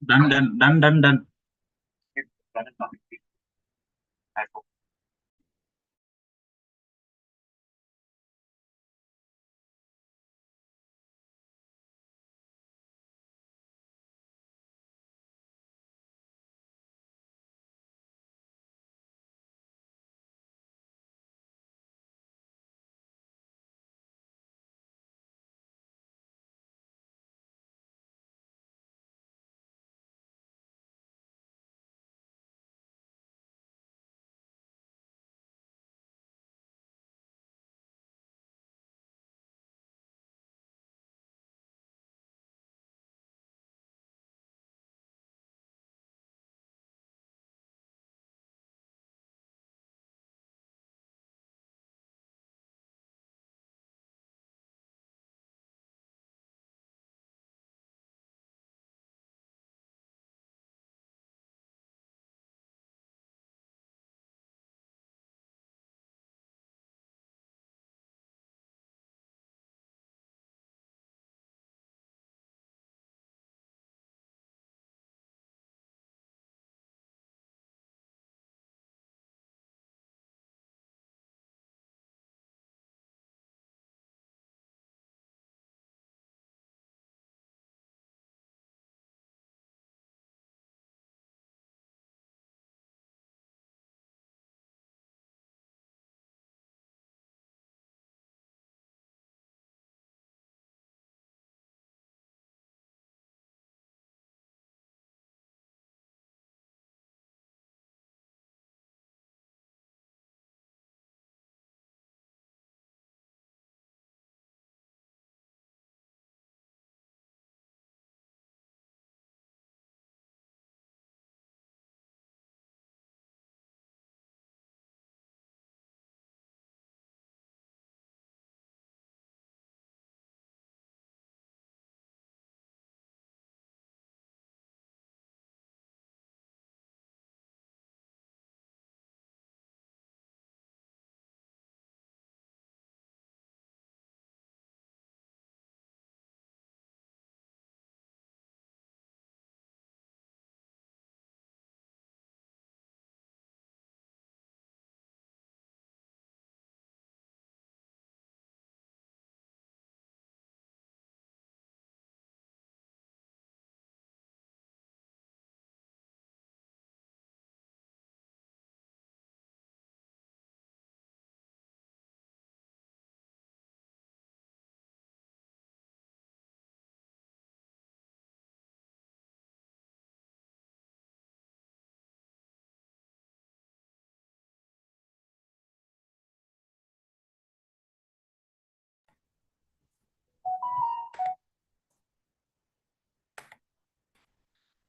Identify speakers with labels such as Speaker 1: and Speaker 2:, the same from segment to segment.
Speaker 1: Done, done, done, done, done.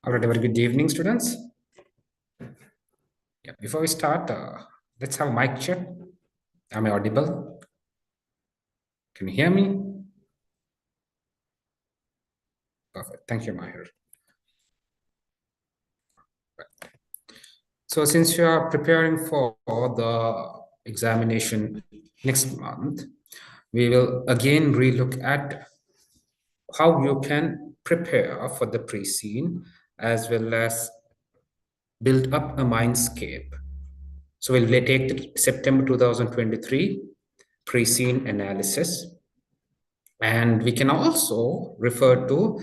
Speaker 2: All right, very good evening, students. Yeah, before we start, let's have a mic check. Am I audible? Can you hear me? Perfect. Thank you, Mahir. So since you are preparing for the examination next month, we will again relook at how you can prepare for the pre-scene as well as build up a mindscape. So we'll take the September 2023 pre-scene analysis. And we can also refer to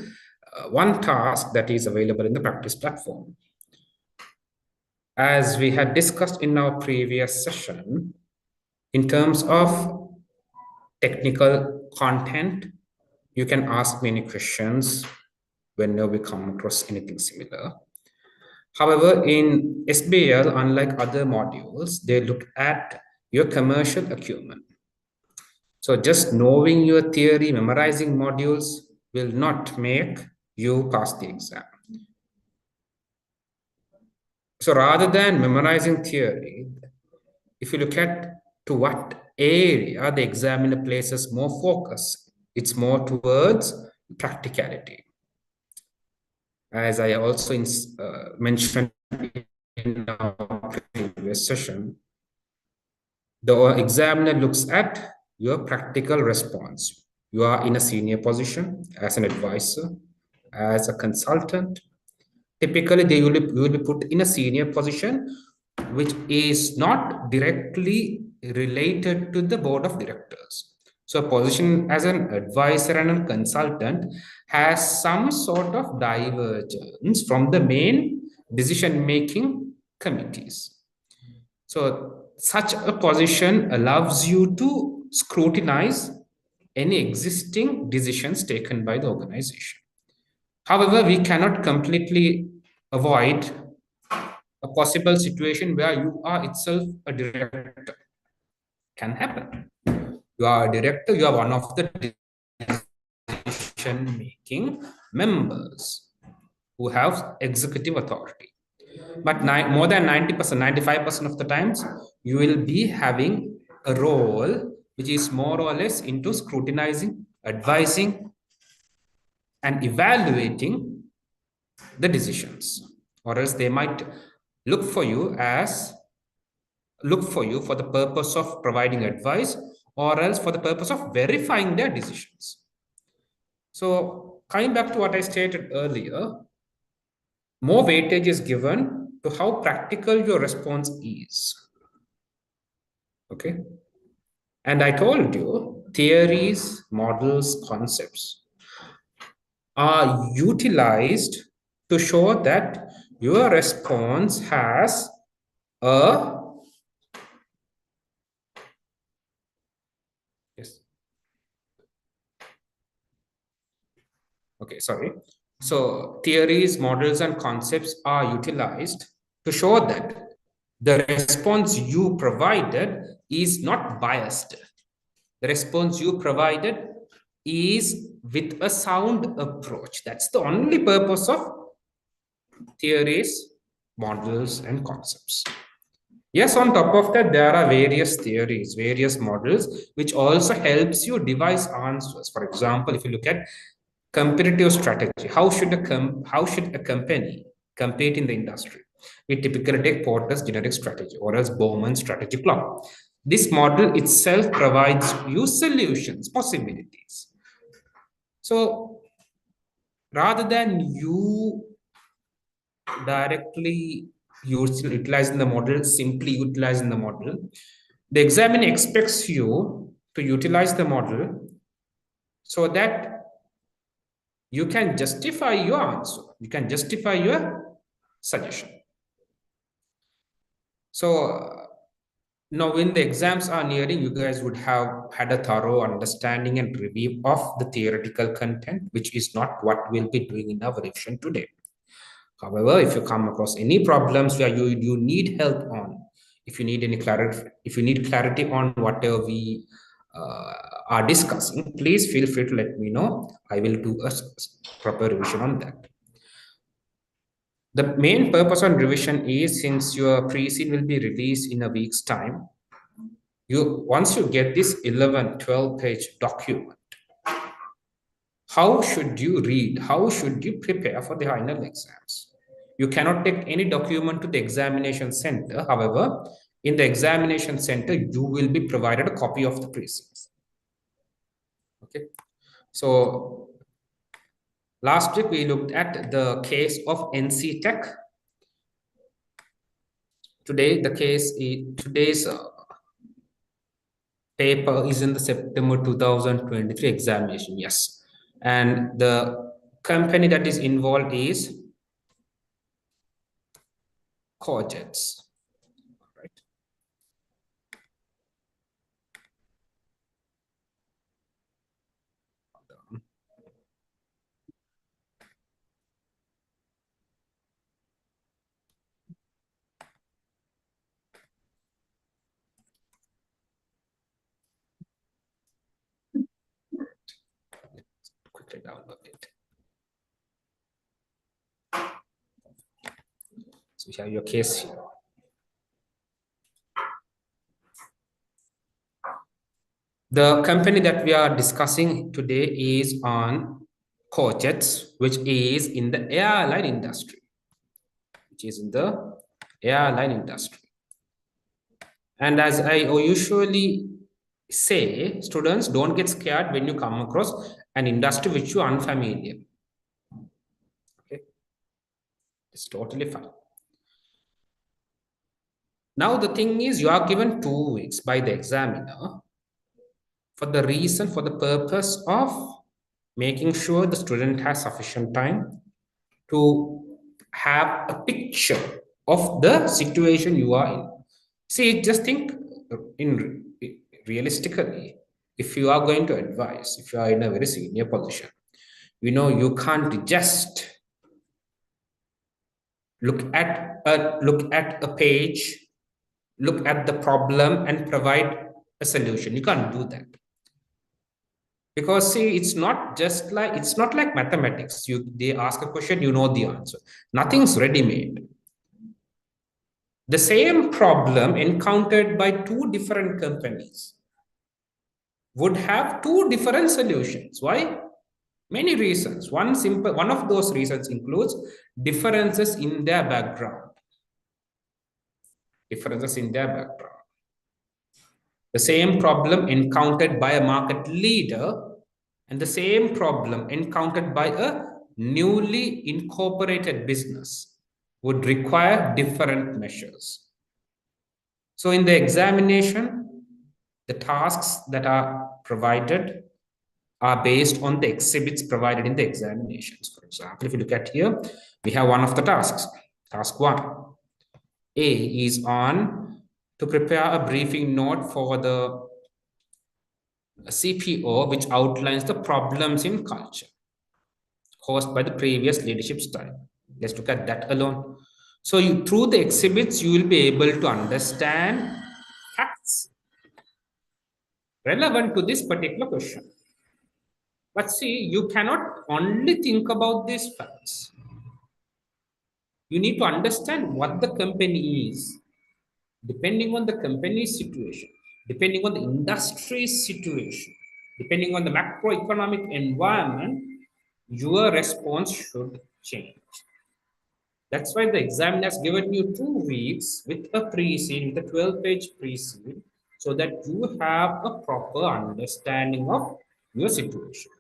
Speaker 2: one task that is available in the practice platform. As we had discussed in our previous session, in terms of technical content, you can ask many questions whenever we come across anything similar. However, in SBL, unlike other modules, they look at your commercial acumen. So just knowing your theory, memorizing modules will not make you pass the exam. So rather than memorizing theory, if you look at to what area the examiner places more focus, it's more towards practicality. As I also mentioned in our previous session, The examiner looks at your practical response. You are in a senior position as an advisor, as a consultant. Typically, you will be put in a senior position which is not directly related to the board of directors. So, a position as an advisor and a consultant has some sort of divergence from the main decision making committees. So, such a position allows you to scrutinize any existing decisions taken by the organization. However, we cannot completely avoid a possible situation where you are itself a director. Can happen. You are a director, you are one of the decision making members who have executive authority. But more than 90%, 95% of the times, you will be having a role which is more or less into scrutinizing, advising, and evaluating the decisions. Or else they might look for you for the purpose of providing advice, or else for the purpose of verifying their decisions. So coming back to what I stated earlier, more weightage is given to how practical your response is. Okay. And I told you, theories, models, concepts are utilized to show that your response has a okay, sorry. So theories, models, and concepts are utilized to show that the response you provided is not biased. The response you provided is with a sound approach. That's the only purpose of theories, models, and concepts. Yes, on top of that, there are various theories, various models, which also helps you devise answers. For example, if you look at competitive strategy, how should a company compete in the industry? We typically take Porter's generic strategy or else Bowman's strategic law. This model itself provides you solutions, possibilities. So rather than you directly utilizing the model, simply utilizing the model, the examiner expects you to utilize the model so that you can justify your answer, you can justify your suggestion. So now when the exams are nearing, you guys would have had a thorough understanding and review of the theoretical content, which is not what we'll be doing in our revision today. However, if you come across any problems where you need help on, if you need any clarity on whatever we are discussing, please feel free to let me know. I will do a proper revision on that. The main purpose on revision is, since your pre-scene will be released in a week's time, once you get this 11-12 page document, how should you read? How should you prepare for the final exams? You cannot take any document to the examination center. However, in the examination center, you will be provided a copy of the pre-scene. Okay. So last week we looked at the case of NC Tech. Today, today's paper is in the September 2023 examination. Yes. And the company that is involved is Cojets. Right. Quickly download it. So we have your case here. The company that we are discussing today is on Cojets, which is in the airline industry. And as I usually say, students, don't get scared when you come across an industry which you are unfamiliar. Okay, it's totally fine. Now the thing is, you are given 2 weeks by the examiner for the purpose of making sure the student has sufficient time to have a picture of the situation you are in. See, just think in realistically, if you are going to advise, if you are in a very senior position, you can't just look at a page, look at the problem and provide a solution. You can't do that. Because see, it's not like mathematics. They ask a question, you know the answer. Nothing's ready-made. The same problem encountered by 2 different companies would have 2 different solutions. Why? Many reasons. One of those reasons includes differences in their background. Differences in their background. The same problem encountered by a market leader and the same problem encountered by a newly incorporated business would require different measures. So in the examination, the tasks that are provided are based on the exhibits provided in the examinations. For example, if you look at here, we have one of the tasks. Task 1. A is on to prepare a briefing note for the CPO, which outlines the problems in culture caused by the previous leadership style. Let's look at that alone. So through the exhibits, you will be able to understand facts relevant to this particular question. But see, you cannot only think about these facts. You need to understand what the company is, depending on the company's situation, depending on the industry's situation, depending on the macroeconomic environment, your response should change. That's why the examiner has given you 2 weeks with a pre-scene, with a 12-page pre-scene, so that you have a proper understanding of your situation.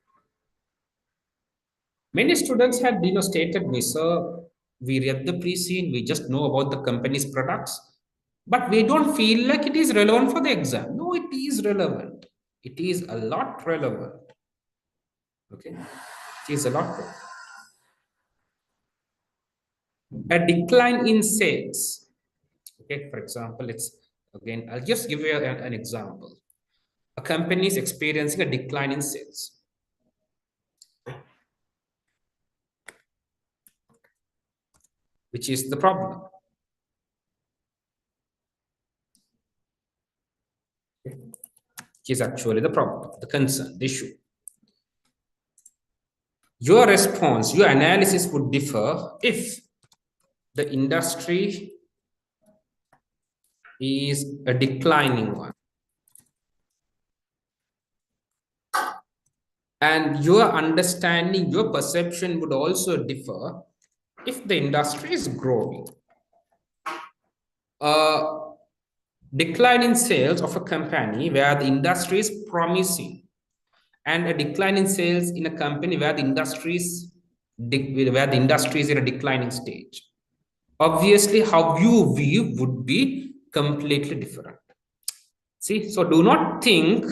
Speaker 2: Many students had stated me, sir, we read the pre-scene, we just know about the company's products, but we don't feel like it is relevant for the exam. No, it is relevant. It is a lot relevant. Okay, it is a lot relevant. A decline in sales. Okay, for example, I'll just give you an example. A company is experiencing a decline in sales. Which is the problem? Okay. Which is actually the problem, the concern, the issue. Your response, your analysis would differ if the industry is a declining one. And your understanding, your perception would also differ if the industry is growing. Decline in sales of a company where the industry is promising, and a decline in sales in a company where the industry is in a declining stage. Obviously, how you view would be completely different. See, so do not think,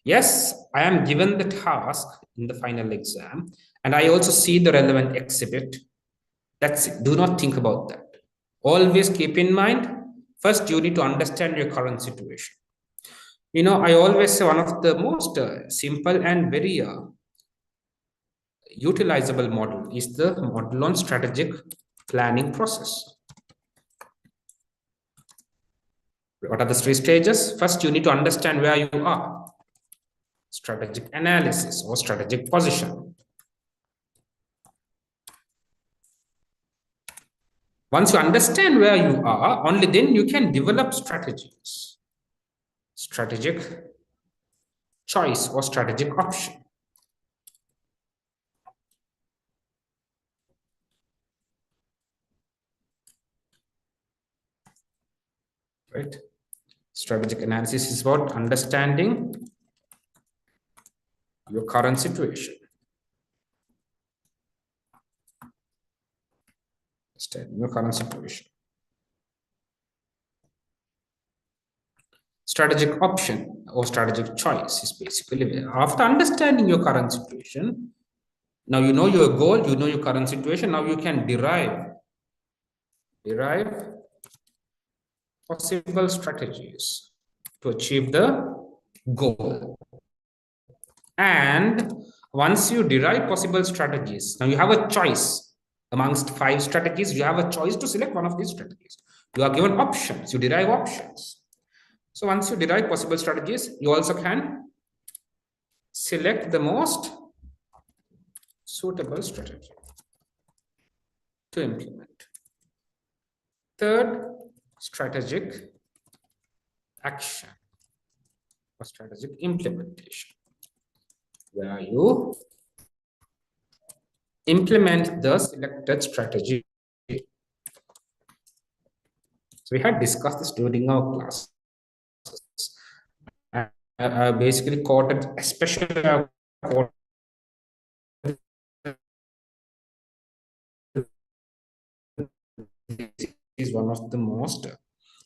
Speaker 2: yes, I am given the task in the final exam, and I also see the relevant exhibit. That's it. Do not think about that. Always keep in mind, first, you need to understand your current situation. I always say one of the most simple and very utilizable model is the model on strategic planning process. What are the 3 stages? First, you need to understand where you are. Strategic analysis or strategic position. Once you understand where you are, only then you can develop strategies. Strategic choice or strategic option. Right? Strategic analysis is about understanding your current situation. Understanding your current situation. Strategic option or strategic choice is basically after understanding your current situation. Now you know your goal, you know your current situation. Now you can derive possible strategies to achieve the goal. And once you derive possible strategies, now you have a choice amongst 5 strategies. You have a choice to select one of these strategies. You are given options, you derive options. So once you derive possible strategies, you also can select the most suitable strategy to implement. Third, strategic action or strategic implementation, where you implement the selected strategy. So we had discussed this during our class. I basically quoted, especially is one of the most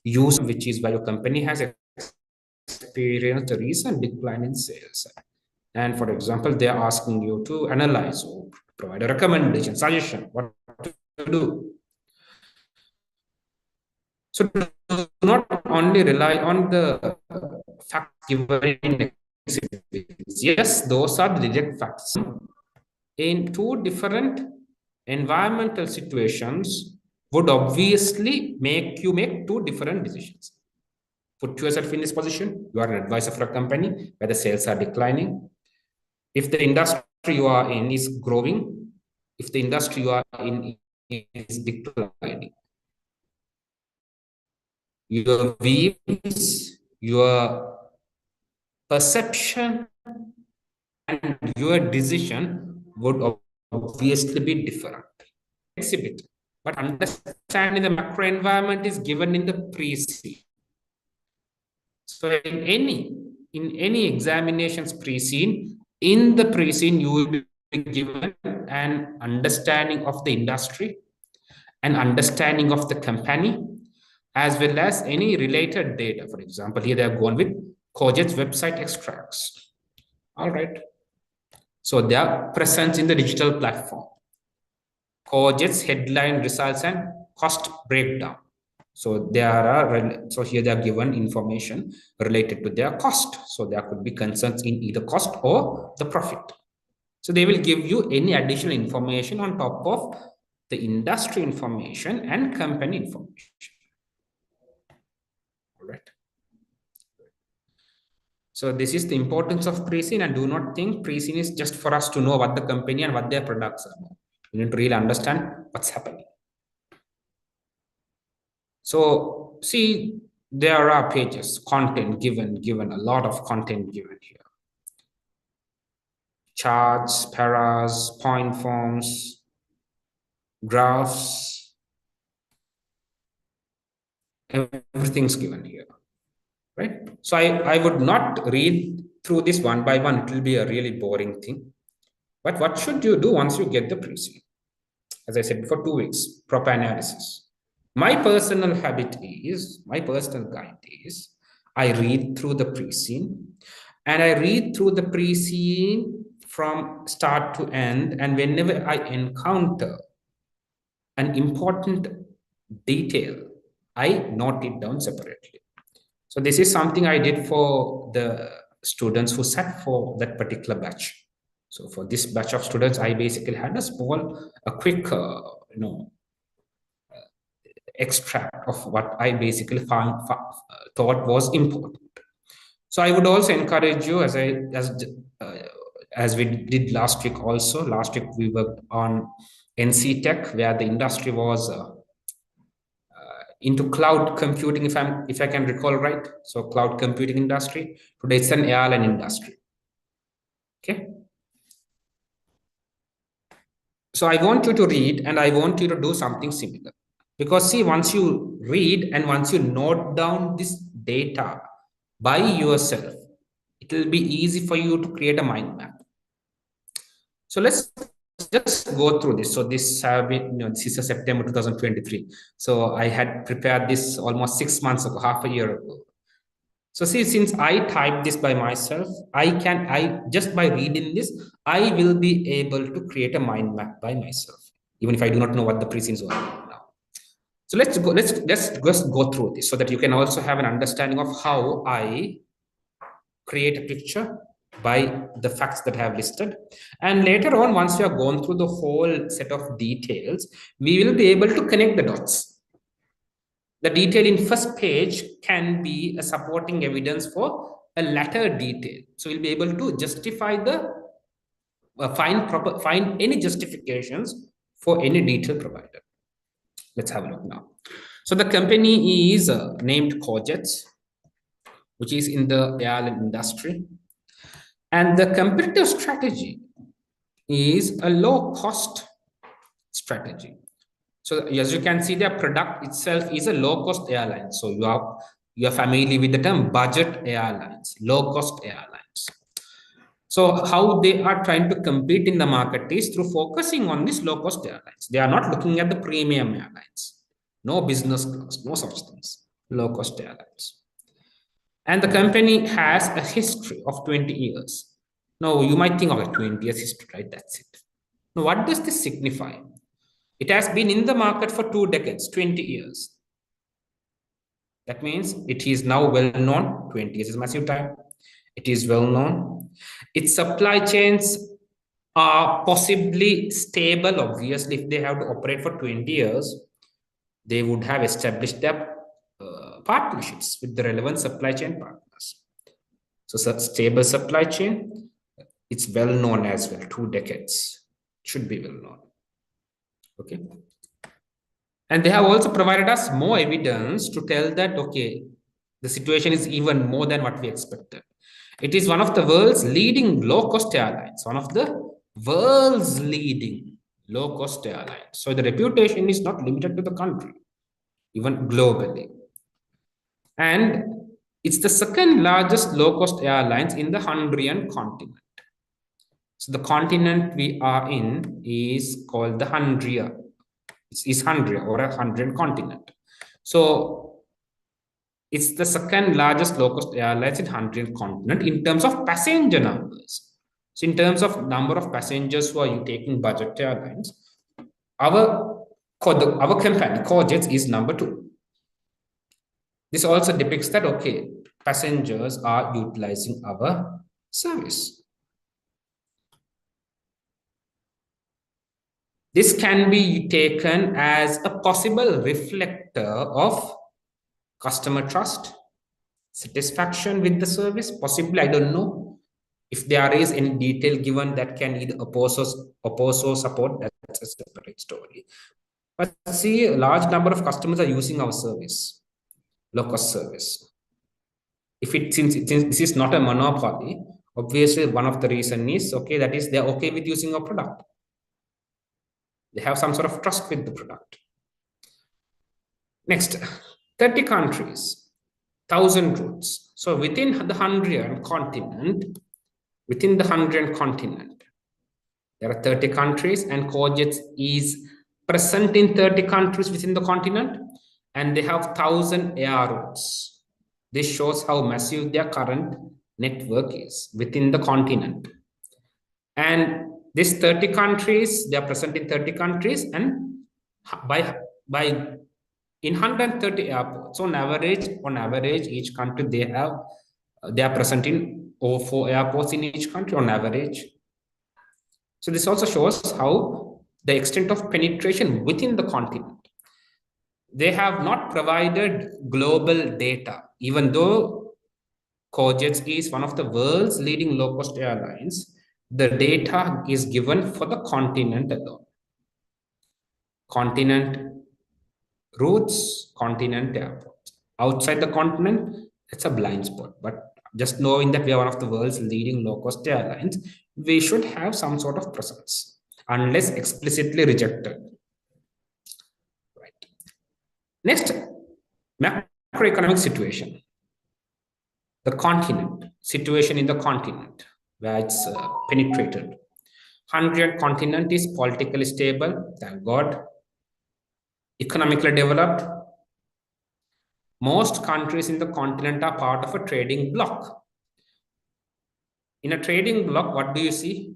Speaker 2: used, which is why your company has experienced a recent decline in sales. And for example, they are asking you to analyze or provide a recommendation, suggestion, what to do. So do not only rely on the facts given in exhibits. Yes, those are the direct facts. In 2 different environmental situations would obviously make you make 2 different decisions. Put yourself in this position. You are an advisor for a company where the sales are declining. If the industry you are in is growing, if the industry you are in is declining, your views, your perception, and your decision would obviously be different. Exhibit, but understanding the macro environment is given in the pre-scene. So in any examinations pre-scene, in the pre-scene you will be given an understanding of the industry, an understanding of the company, as well as any related data. For example, here they have gone with Cojets website extracts. All right. So they are present in the digital platform. Cojets headline results and cost breakdown. So so here they are given information related to their cost. So there could be concerns in either cost or the profit. So they will give you any additional information on top of the industry information and company information. All right. So this is the importance of pre-scene, and do not think pre-scene is just for us to know what the company and what their products are. You need to really understand what's happening. So see, there are pages, content given, a lot of content given here. Charts, paras, point forms, graphs, everything's given here, right? So I would not read through this one by one. It will be a really boring thing. But what should you do once you get the pre-scene? As I said, for 2 weeks, proper analysis. My personal habit is, my personal guide is, I read through the pre-scene, and I read through the pre-scene from start to end, and whenever I encounter an important detail, I note it down separately. So this is something I did for the students who sat for that particular batch. So for this batch of students, I basically had a quick, extract of what I basically thought was important. So I would also encourage you, as we did last week also. Last week we were on NC Tech, where the industry was into cloud computing, if I can recall right. So cloud computing industry. Today it's an airline industry. Okay. So I want you to read, and I want you to do something similar. Because see, once you read and once you note down this data by yourself, it will be easy for you to create a mind map. So let's just go through this. So this have been, this is a September 2023. So I had prepared this almost 6 months ago, half a year ago. So see, since I typed this by myself, I just by reading this, I will be able to create a mind map by myself, even if I do not know what the presents are now. So let's just go through this so that you can also have an understanding of how I create a picture by the facts that I have listed. And later on, once you have gone through the whole set of details, we will be able to connect the dots. The detail in first page can be a supporting evidence for a latter detail. So we'll be able to justify the find any justifications for any detail provided. Let's have a look now. So the company is named Cojets, which is in the airline industry. And the competitive strategy is a low cost strategy. So as you can see, their product itself is a low cost airline. So you are familiar with the term budget airlines, low cost airlines. So how they are trying to compete in the market is through focusing on these low cost airlines. They are not looking at the premium airlines, no business class, no such things, low cost airlines. And the company has a history of 20 years. Now, you might think, okay, 20 years history, right? That's it. Now, what does this signify? It has been in the market for 2 decades, 20 years. That means it is now well known. 20 years is massive time. It is well known. Its supply chains are possibly stable. Obviously, if they have to operate for 20 years, they would have established their partnerships with the relevant supply chain partners. So stable supply chain, it's well known as well, 2 decades, should be well known. Okay. And they have also provided us more evidence to tell that, okay, the situation is even more than what we expected. It is one of the world's leading low-cost airlines, one of the world's leading low-cost airlines. So the reputation is not limited to the country, even globally. And it's the second largest low-cost airlines in the Hungarian continent. So the continent we are in is called the Hungria. It's Hungary or a Hungarian continent. So it's the second largest low-cost airlines in Hungarian continent in terms of passenger numbers. So in terms of number of passengers who are taking budget airlines, our company, Cojets, is number 2. This also depicts that, okay, passengers are utilizing our service. This can be taken as a possible reflector of customer trust, satisfaction with the service. Possibly, I don't know if there is any detail given that can either oppose or support. That's a separate story. But see, a large number of customers are using our service, low-cost service. Since this is not a monopoly, obviously one of the reason is, okay, that is they're okay with using our product. They have some sort of trust with the product. Next, 30 countries, 1,000 routes. So within the Hungarian continent, there are 30 countries, and Cojets is present in 30 countries within the continent, and they have 1,000 air routes. This shows how massive their current network is within the continent. And these 30 countries, they are present in 30 countries, and in 130 airports, on average, each country they are present in 4 airports in each country on average. So this also shows how the extent of penetration within the continent. They have not provided global data, even though Cojets is one of the world's leading low-cost airlines. The data is given for the continent alone. Continent routes, continent airports. Outside the continent, it's a blind spot. But just knowing that we are one of the world's leading low-cost airlines, we should have some sort of presence, unless explicitly rejected. Right. Next, macroeconomic situation. the continent, situation in the continent where it's penetrated. Hungarian continent is politically stable, thank God. Economically developed. Most countries in the continent are part of a trading bloc. In a trading bloc, what do you see?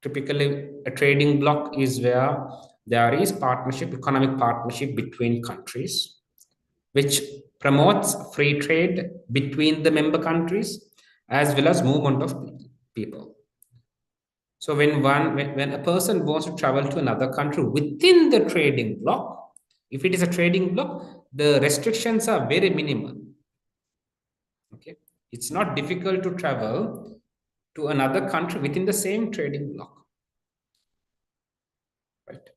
Speaker 2: Typically, a trading bloc is where there is partnership, economic partnership between countries, which promotes free trade between the member countries as well as movement of people. So when a person wants to travel to another country within the trading bloc, if it is a trading bloc, the restrictions are very minimal. Okay, it's not difficult to travel to another country within the same trading bloc. Right.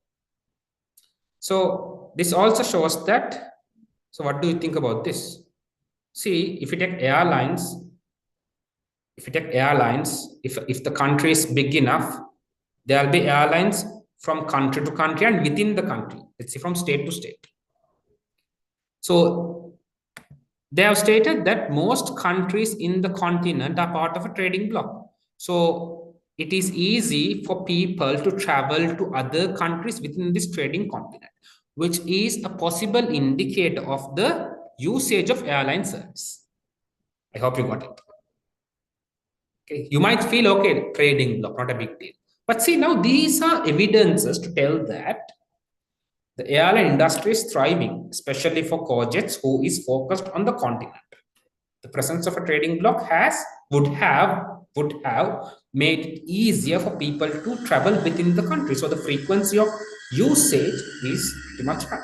Speaker 2: So this also shows that. So what do you think about this? See, if you take airlines, if the country is big enough, there will be airlines from country to country and within the country. Let's say from state to state. So they have stated that most countries in the continent are part of a trading bloc. So it is easy for people to travel to other countries within this trading continent, which is a possible indicator of the usage of airline service. I hope you got it. Okay, you might feel, okay, trading bloc, not a big deal. But see, now these are evidences to tell that the airline industry is thriving, especially for Cojets, who is focused on the continent. The presence of a trading bloc would have made it easier for people to travel within the country. So the frequency of usage is pretty much high.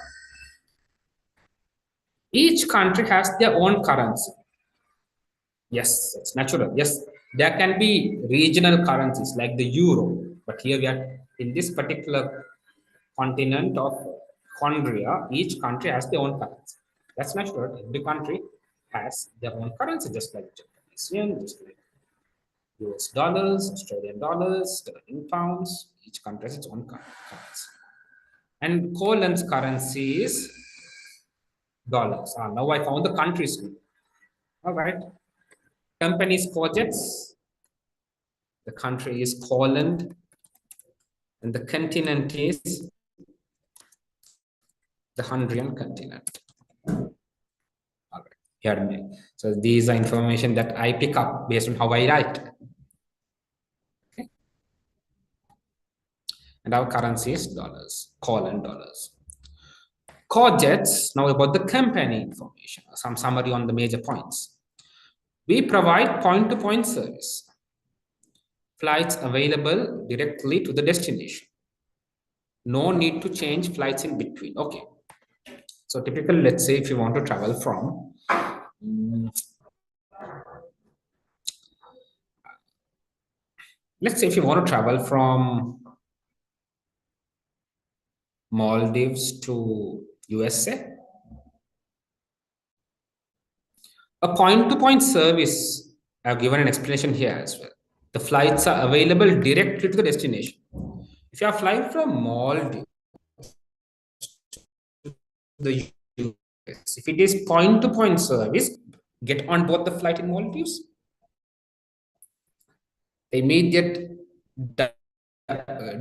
Speaker 2: Each country has their own currency. Yes, it's natural. Yes, there can be regional currencies like the euro, but here we are in this particular continent of Chondria, each country has their own currency. That's natural. Every country has their own currency, just like Japanese yen, just like US dollars, Australian dollars, sterling pounds. Each country has its own currency. And Poland's currency is dollars. Now I found the countries. All right. Company's Cojets. The country is Poland. And the continent is the Hungarian continent. All right. Here, so these are information that I pick up based on how I write. Okay. And our currency is dollars, Poland dollars. Cojets, now about the company information, some summary on the major points. We provide point-to-point service. Flights available directly to the destination. No need to change flights in between. Okay. So typically, let's say if you want to travel from Maldives to USA, a point-to-point service, I've given an explanation here as well. The flights are available directly to the destination. If you are flying from Maldives to the US, if it is point-to-point service, get on board the flight in Maldives. The immediate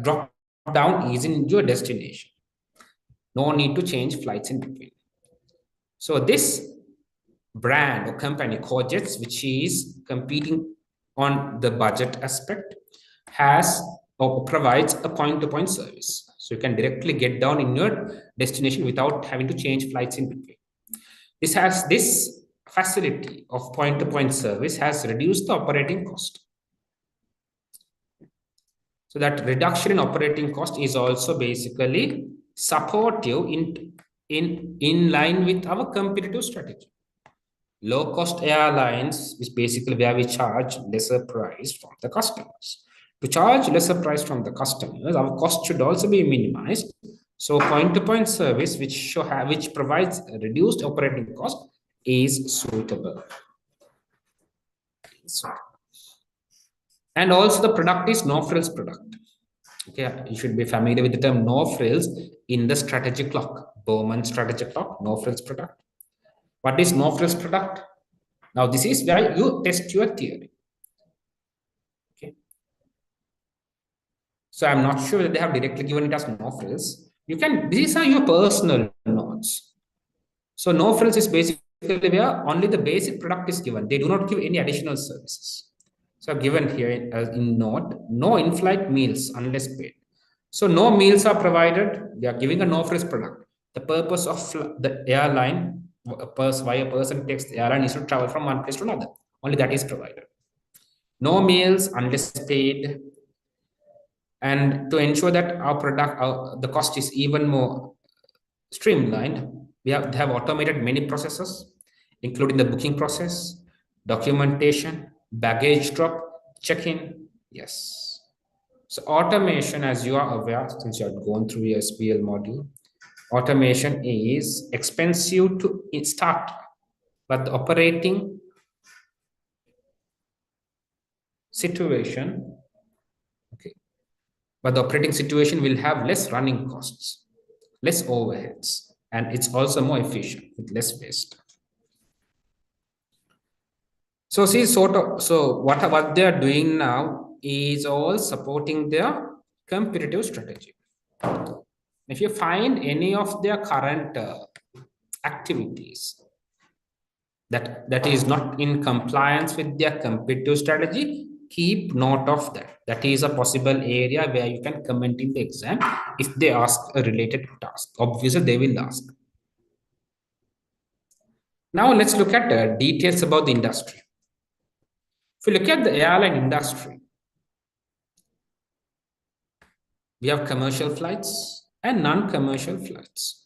Speaker 2: drop down is in your destination. No need to change flights in between. So this brand or company, Cojets, which is competing on the budget aspect, has or provides a point-to-point service. So you can directly get down in your destination without having to change flights in between. This facility of point-to-point service has reduced the operating cost. So that reduction in operating cost is also basically supportive in line with our competitive strategy. Low-cost airlines is basically where we charge lesser price from the customers. To charge lesser price from the customers, our cost should also be minimized. So point-to-point service, which provides a reduced operating cost, is suitable. And also the product is no frills product. Okay, you should be familiar with the term no frills in the strategy clock, Bowman strategy clock, no frills product. What is no frills product? Now, this is where you test your theory. Okay. So I'm not sure that they have directly given it as no frills. You can, these are your personal notes. So no frills is basically where only the basic product is given. They do not give any additional services. So given here in note, no in-flight meals unless paid. So no meals are provided. They are giving a no frills product. The purpose of the airline, why a person takes the airline is to travel from one place to another. Only that is provided. No meals unless paid. And to ensure that our product, the cost is even more streamlined, they have automated many processes, including the booking process, documentation, baggage drop, check-in. Yes. So automation, as you are aware, since you have gone through your SBL module, automation is expensive to start, but the operating situation, okay, but the operating situation will have less running costs, less overheads, and it's also more efficient with less waste. So see, so what they are doing now is all supporting their competitive strategy. If you find any of their current activities that is not in compliance with their competitive strategy, keep note of that. That is a possible area where you can comment in the exam if they ask a related task. Obviously, they will ask. Now let's look at details about the industry. If you look at the airline industry, we have commercial flights and non-commercial flights.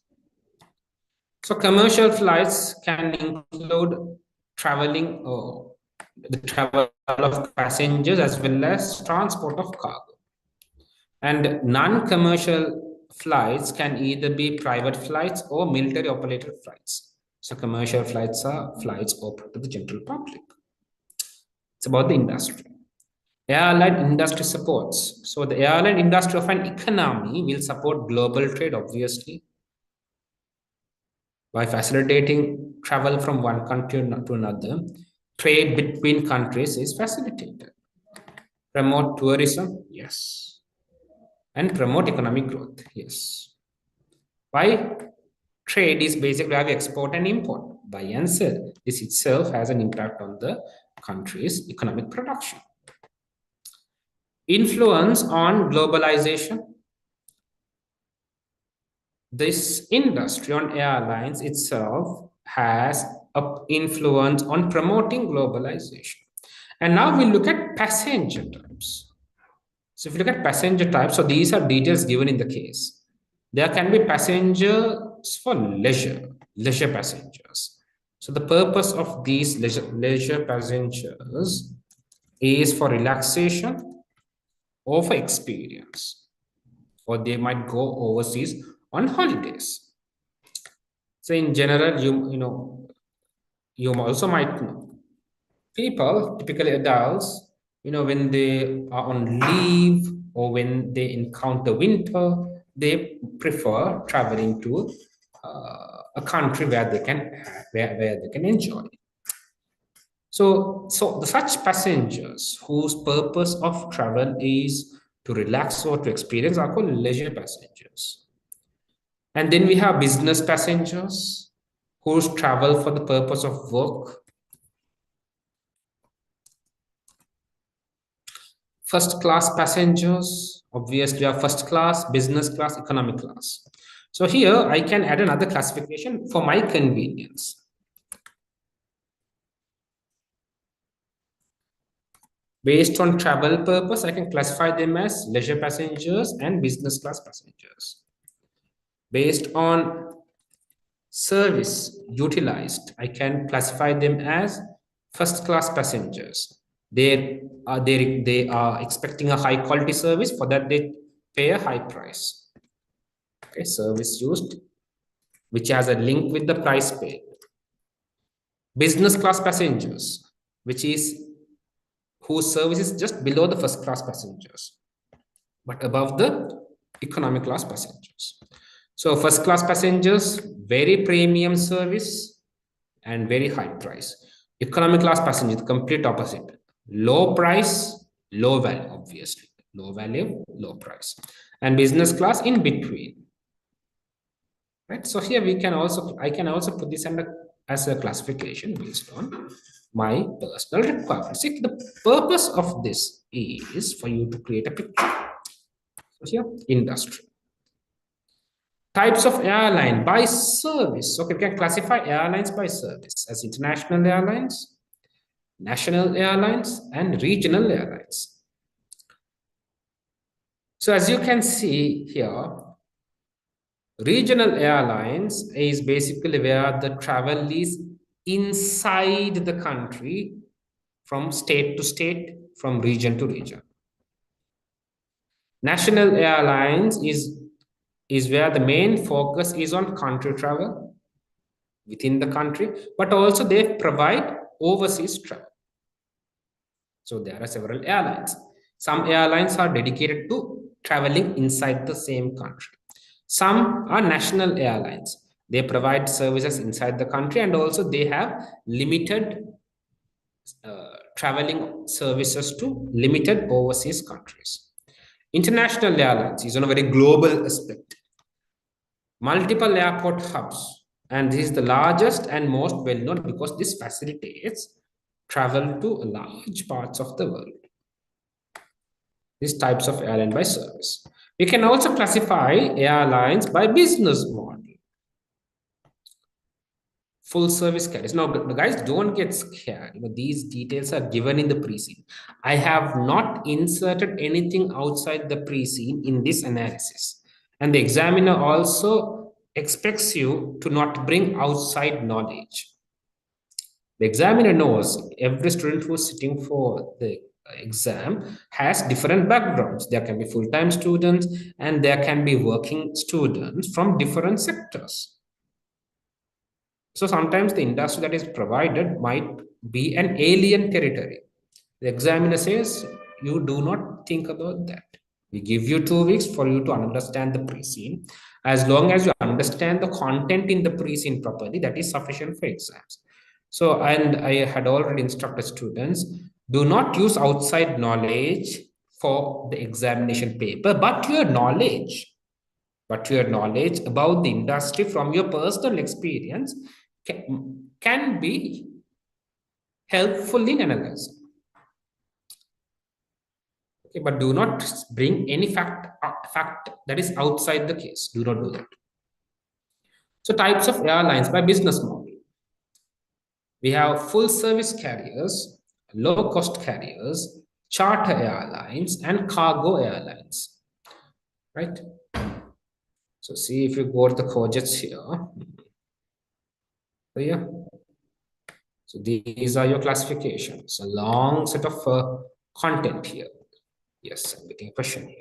Speaker 2: So commercial flights can include traveling or the travel of passengers as well as transport of cargo. And non-commercial flights can either be private flights or military operated flights. So commercial flights are flights open to the general public. It's about the industry. Airline industry supports. So the airline industry of an economy will support global trade, obviously, by facilitating travel from one country to another. Trade between countries is facilitated. Promote tourism, yes. And promote economic growth, yes. Why? Trade is basically how we export and import, buy and sell. This itself has an impact on the country's economic production. Influence on globalization. This industry on airlines itself has an influence on promoting globalization. And now we look at passenger types. So if you look at passenger types, so these are details given in the case. There can be passengers for leisure passengers. So the purpose of these leisure passengers is for relaxation or for experience, or they might go overseas on holidays. So in general, you also might know people, typically adults, when they are on leave or when they encounter winter, they prefer traveling to a country where they can enjoy. So such passengers whose purpose of travel is to relax or to experience are called leisure passengers. And then we have business passengers who travel for the purpose of work. First class passengers, obviously are first class, business class, economic class. So here I can add another classification for my convenience. Based on travel purpose, I can classify them as leisure passengers and business class passengers. Based on service utilized, I can classify them as first class passengers. They are expecting a high quality service, for that they pay a high price. Okay, service used, which has a link with the price paid. Business class passengers, which is whose service is just below the first class passengers, but above the economic class passengers. So first class passengers, very premium service and very high price. Economy class passenger, the complete opposite. Low price, low value, obviously. Low value, low price. And business class in between. Right? So here I can also put this under as a classification based on my personal requirements. See, the purpose of this is for you to create a picture. So here, industry. Types of airline by service. Okay, we can classify airlines by service as international airlines, national airlines, and regional airlines. So as you can see here, regional airlines is basically where the travel is inside the country from state to state, from region to region. National airlines is where the main focus is on country travel within the country, but also they provide overseas travel. So there are several airlines. Some airlines are dedicated to traveling inside the same country. Some are national airlines. They provide services inside the country, and also they have limited traveling services to limited overseas countries. International airlines is on a very global aspect. Multiple airport hubs, and this is the largest and most well-known because this facilitates travel to large parts of the world. These types of airline by service. We can also classify airlines by business model. Full service carriers. Now, guys, don't get scared. These details are given in the pre-scene. I have not inserted anything outside the pre-scene in this analysis. And the examiner also expects you to not bring outside knowledge. The examiner knows every student who is sitting for the exam has different backgrounds. There can be full-time students and there can be working students from different sectors. So sometimes the industry that is provided might be an alien territory. The examiner says, you do not think about that. We give you 2 weeks for you to understand the pre-scene. As long as you understand the content in the pre-scene properly, that is sufficient for exams. So, and I had already instructed students, do not use outside knowledge for the examination paper, but your knowledge about the industry from your personal experience can be helpful in analyzing. Okay, but do not bring any fact that is outside the case. Do not do that. So types of airlines by business model. We have full service carriers, low cost carriers, charter airlines, and cargo airlines. Right? So see if you go to the Cojets here. So yeah. So these are your classifications. A long set of content here. Yes, I'm getting a question here.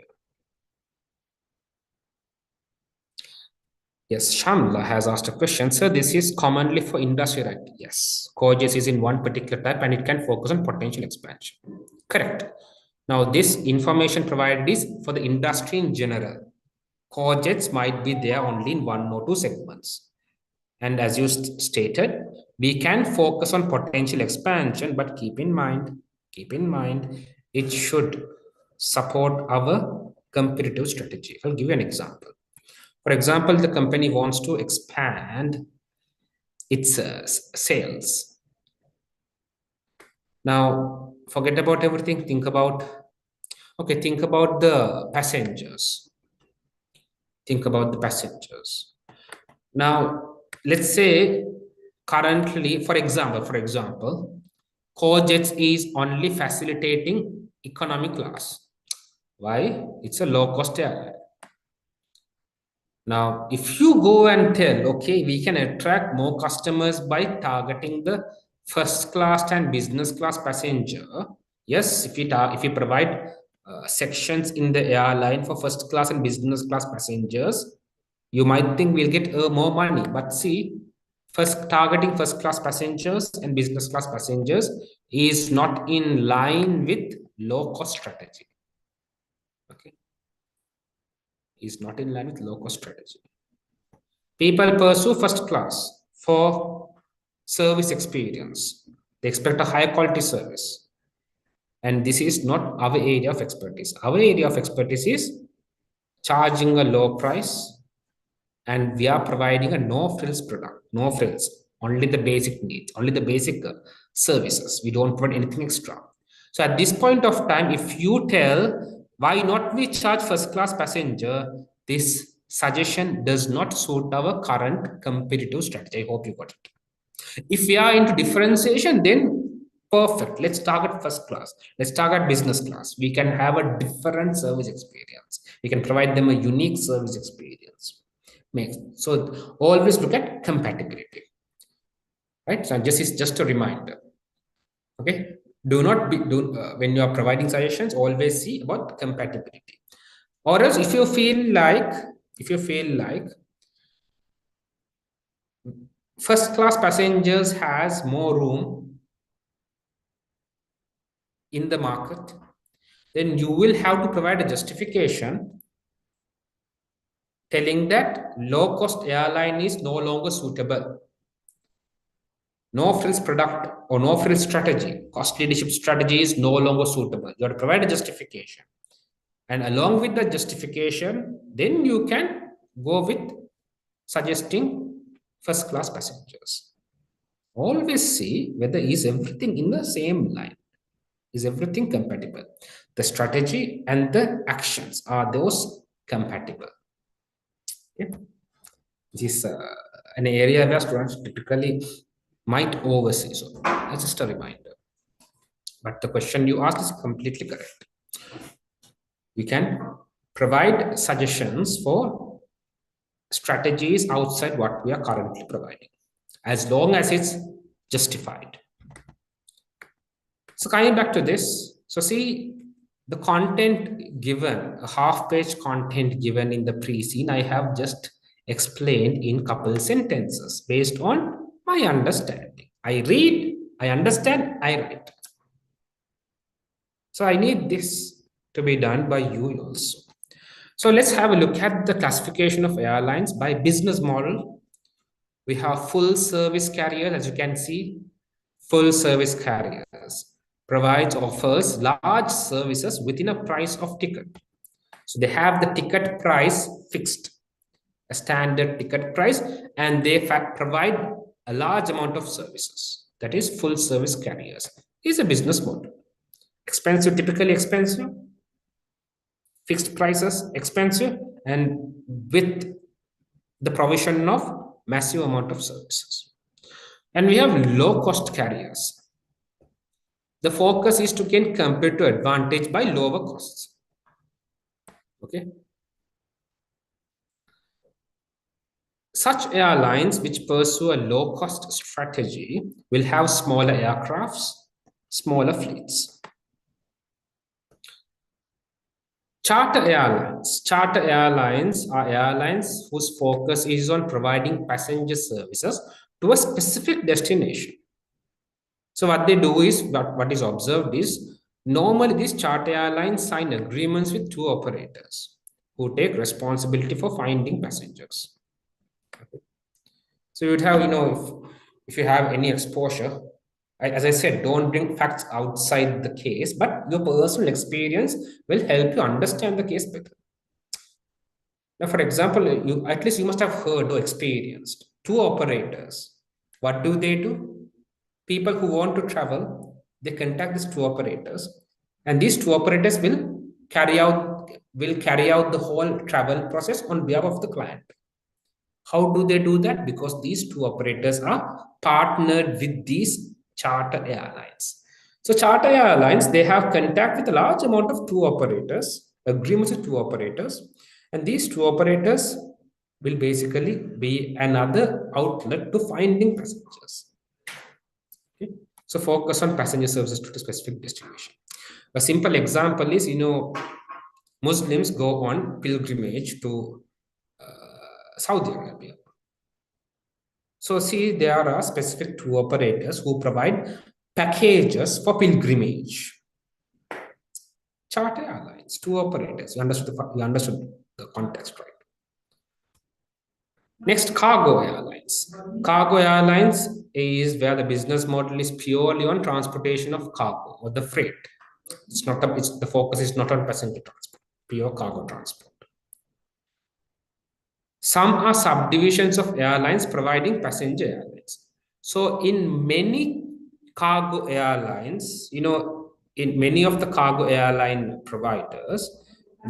Speaker 2: Yes, Shamla has asked a question. Sir, this is commonly for industry, right? Yes, Cojets is in one particular type and it can focus on potential expansion. Correct. Now, this information provided is for the industry in general. Cojets might be there only in 1 or 2 segments. And as you stated, we can focus on potential expansion, but keep in mind, it should support our competitive strategy. I'll give you an example. For example, the company wants to expand its sales. Now, forget about everything. Think about the passengers. Think about the passengers. Now, let's say currently, for example, Cojets is only facilitating economy class. Why? It's a low-cost airline. Now, if you go and tell, okay, we can attract more customers by targeting the first class and business class passenger. Yes, if you provide sections in the airline for first class and business class passengers, you might think we'll get more money. But see, targeting first class passengers and business class passengers is not in line with low cost strategy. Okay. Is not in line with low-cost strategy. People pursue first class for service experience. They expect a high quality service. And this is not our area of expertise. Our area of expertise is charging a low price, and we are providing a no frills product, no frills, only the basic needs, only the basic services. We don't provide anything extra. So at this point of time, if you tell why not we charge first class passenger, this suggestion does not suit our current competitive strategy. I hope you got it. If we are into differentiation, then perfect. Let's target first class. Let's target business class. We can have a different service experience. We can provide them a unique service experience. So always look at compatibility, right? So this is just a reminder. Okay. Do not be when you are providing suggestions, always see about compatibility. Or else, if you feel like first class passengers has more room in the market, then you will have to provide a justification telling that low cost airline is no longer suitable. No frills product or no frills strategy, cost leadership strategy is no longer suitable. You have to provide a justification. And along with the justification, then you can go with suggesting first class passengers. Always see whether is everything in the same line. Is everything compatible? The strategy and the actions, are those compatible? Okay. This is an area where students typically might oversee. So that's just a reminder. But the question you asked is completely correct. We can provide suggestions for strategies outside what we are currently providing, as long as it's justified. So coming back to this, so see the content given, a half-page content given in the pre-scene, I have just explained in couple sentences based on my understanding. I read, I understand, I write. So I need this to be done by you also. So let's have a look at the classification of airlines by business model. We have full service carriers, as you can see, full service carriers offers large services within a price of ticket. So they have the ticket price fixed, a standard ticket price, and they provide a large amount of services. That is full service carriers. Is a business model. Expensive, typically expensive, fixed prices, expensive, and with the provision of massive amount of services. And we have low cost carriers. The focus is to gain competitive advantage by lower costs. Okay. Such airlines which pursue a low cost strategy will have smaller aircrafts, smaller fleets. Charter airlines. Charter airlines are airlines whose focus is on providing passenger services to a specific destination. So what they do is, what is observed is, normally these charter airlines sign agreements with two operators who take responsibility for finding passengers. Okay. So you'd have, if you have any exposure, as I said, don't bring facts outside the case, but your personal experience will help you understand the case better. Now, for example, at least you must have heard or experienced two operators. What do? People who want to travel, they contact these two operators, and these two operators will carry out the whole travel process on behalf of the client. How do they do that? Because these two operators are partnered with these charter airlines. So charter airlines, they have contact with a large amount of two operators, agreements with two operators, and these two operators will basically be another outlet to finding passengers. Okay. So focus on passenger services to a specific destination. A simple example is, Muslims go on pilgrimage to Saudi Arabia. So see, there are specific two operators who provide packages for pilgrimage. Charter airlines, two operators. You understood the context, right? Next, cargo airlines. Cargo airlines is where the business model is purely on transportation of cargo or the freight. It's not the focus is not on passenger transport, pure cargo transport. Some are subdivisions of airlines providing passenger airlines. So in many cargo airlines, in many of the cargo airline providers,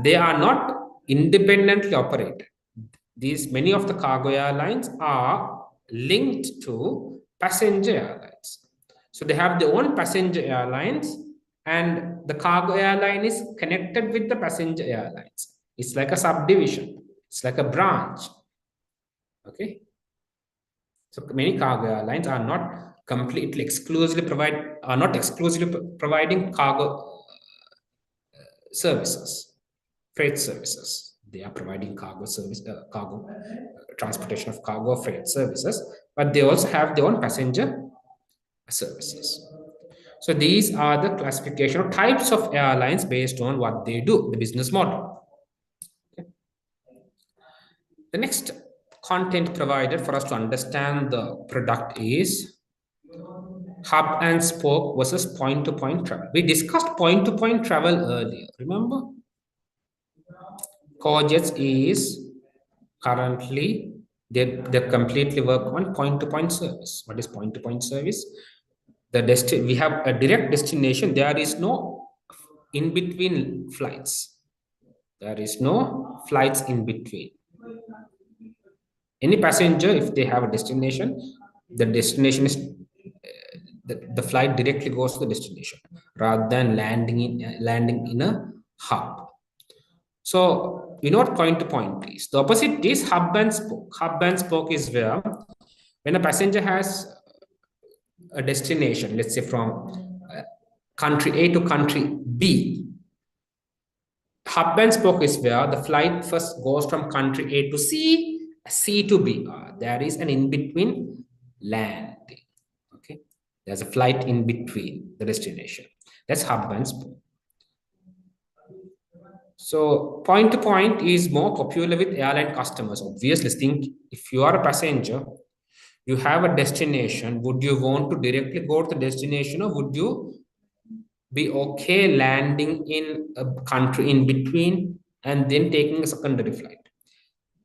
Speaker 2: they are not independently operated. Many of the cargo airlines are linked to passenger airlines. So they have their own passenger airlines, and the cargo airline is connected with the passenger airlines. It's like a subdivision. It's like a branch. Okay. So many cargo airlines are not exclusively providing cargo services, freight services. They are providing cargo transportation of cargo, freight services, but they also have their own passenger services. So these are the classification of types of airlines based on what they do, the business model. Okay. The next content provided for us to understand the product is hub and spoke versus point-to-point travel. We discussed point-to-point travel earlier, remember? Cojets is currently, they completely work on point-to-point service. What is point-to-point service? We have a direct destination. There is no in-between flights. There is no flights in between. Any passenger, if they have a destination, the destination is the flight directly goes to the destination rather than landing in a hub. So you know what point to point is. The opposite is hub and spoke. Hub and spoke is where when a passenger has a destination, let's say from country A to country B, hub and spoke is where the flight first goes from country A to C to B. There is an in-between landing. Okay, there's a flight in between the destination. That's hub and spoke. So point to point is more popular with airline customers. Obviously, think if you are a passenger, you have a destination. Would you want to directly go to the destination, or would you be okay landing in a country in between and then taking a secondary flight?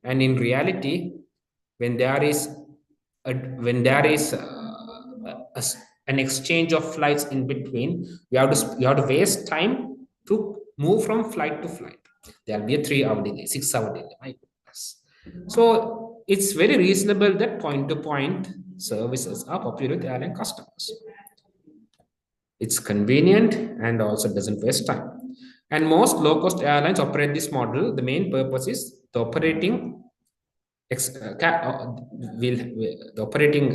Speaker 2: And in reality, when there is an exchange of flights in between, you have to waste time to move from flight to flight. There will be a 3-hour delay, 6-hour delay. My goodness. So it's very reasonable that point-to-point services are popular with airline customers. It's convenient and also doesn't waste time. And most low-cost airlines operate this model. The main purpose is the operating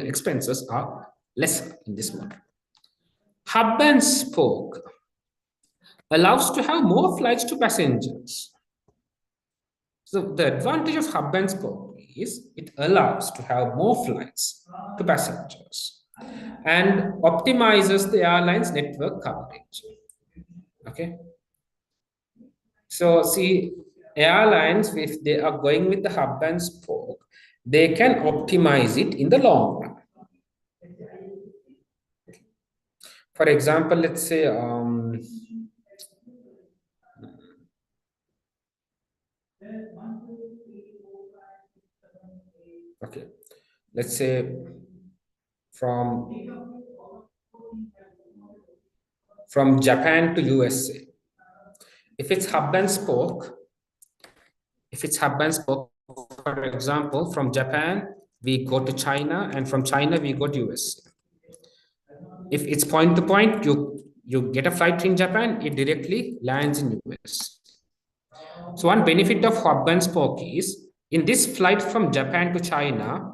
Speaker 2: expenses are less in this model. Hub and spoke allows to have more flights to passengers. So the advantage of hub and spoke is it allows to have more flights to passengers and optimizes the airline's network coverage. Okay. So see, airlines, if they are going with the hub and spoke, they can optimize it in the long run. For example, let's say okay, let's say from Japan to USA. If it's hub and spoke, for example, from Japan we go to China, and from China we go to USA. If it's point to point, you get a flight in Japan, it directly lands in US. So one benefit of hub and spoke is in this flight from Japan to China,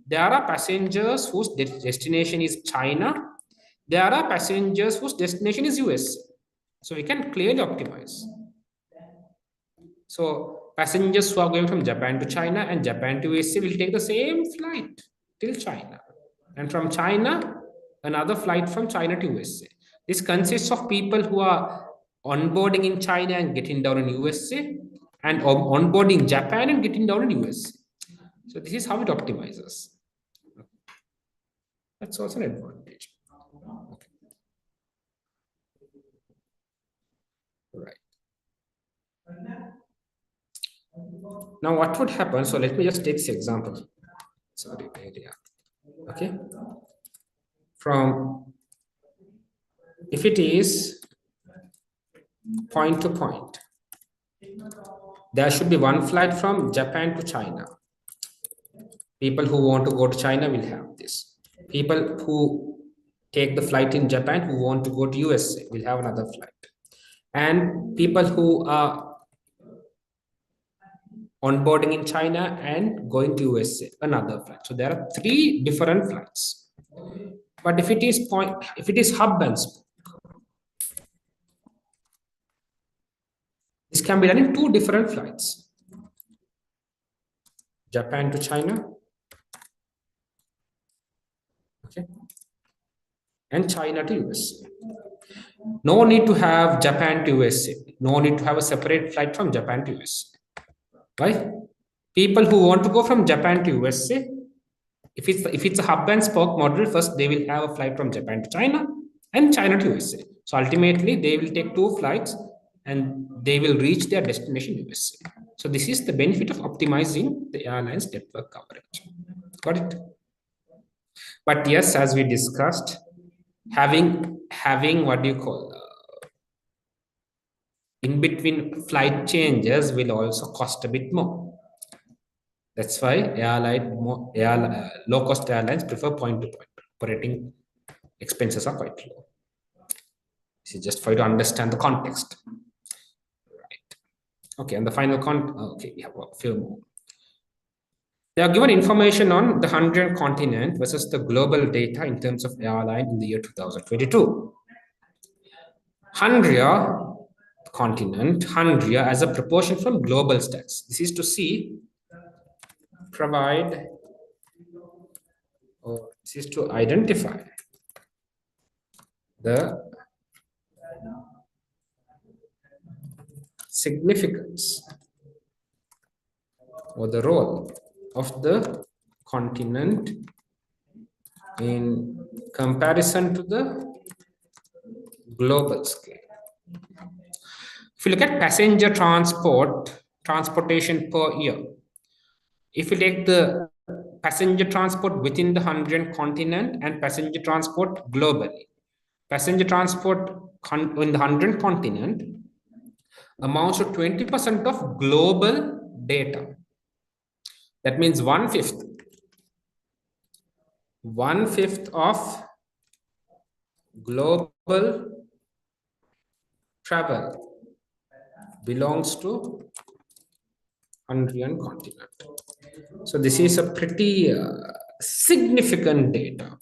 Speaker 2: there are passengers whose destination is China. There are passengers whose destination is US. So we can clearly optimize. So passengers who are going from Japan to China and Japan to USA will take the same flight till China. And from China, another flight from China to USA. This consists of people who are onboarding in China and getting down in USA, and onboarding Japan and getting down in USA. So this is how it optimizes. That's also an advantage. Okay. Right. Now, what would happen? So let me just take this example. Sorry, area. Okay. From if it is point to point, there should be one flight from Japan to China. People who want to go to China will have this. People who take the flight in Japan who want to go to USA will have another flight. And people who are onboarding in China and going to USA, another flight. So there are 3 different flights. But if it is hub and spoke, this can be done in 2 different flights. Japan to China, okay, and China to USA. No need to have Japan to USA. No need to have a separate flight from Japan to USA. Right? People who want to go from Japan to USA, if it's a hub and spoke model, first they will have a flight from Japan to China and China to USA. So ultimately, they will take 2 flights and they will reach their destination USA. So this is the benefit of optimizing the airline's network coverage. Got it? But yes, as we discussed, having what do you call in between flight changes will also cost a bit more. That's why low-cost airlines prefer point-to-point. Operating expenses are quite low. This is just for you to understand the context. Right. Okay, and the final okay, we have a few more. They are given information on the 100 continent versus the global data in terms of airline in the year 2022. 100 continent, 100 as a proportion from global stats. This is to see, provide, or this is to identify the significance or the role of the continent in comparison to the global scale. If you look at passenger transportation per year, if you take the passenger transport within the 100 continent and passenger transport globally, passenger transport in the 100 continent amounts to 20% of global data. That means 1/5. 1/5 of global travel belongs to 100 continent. So this is a pretty significant data.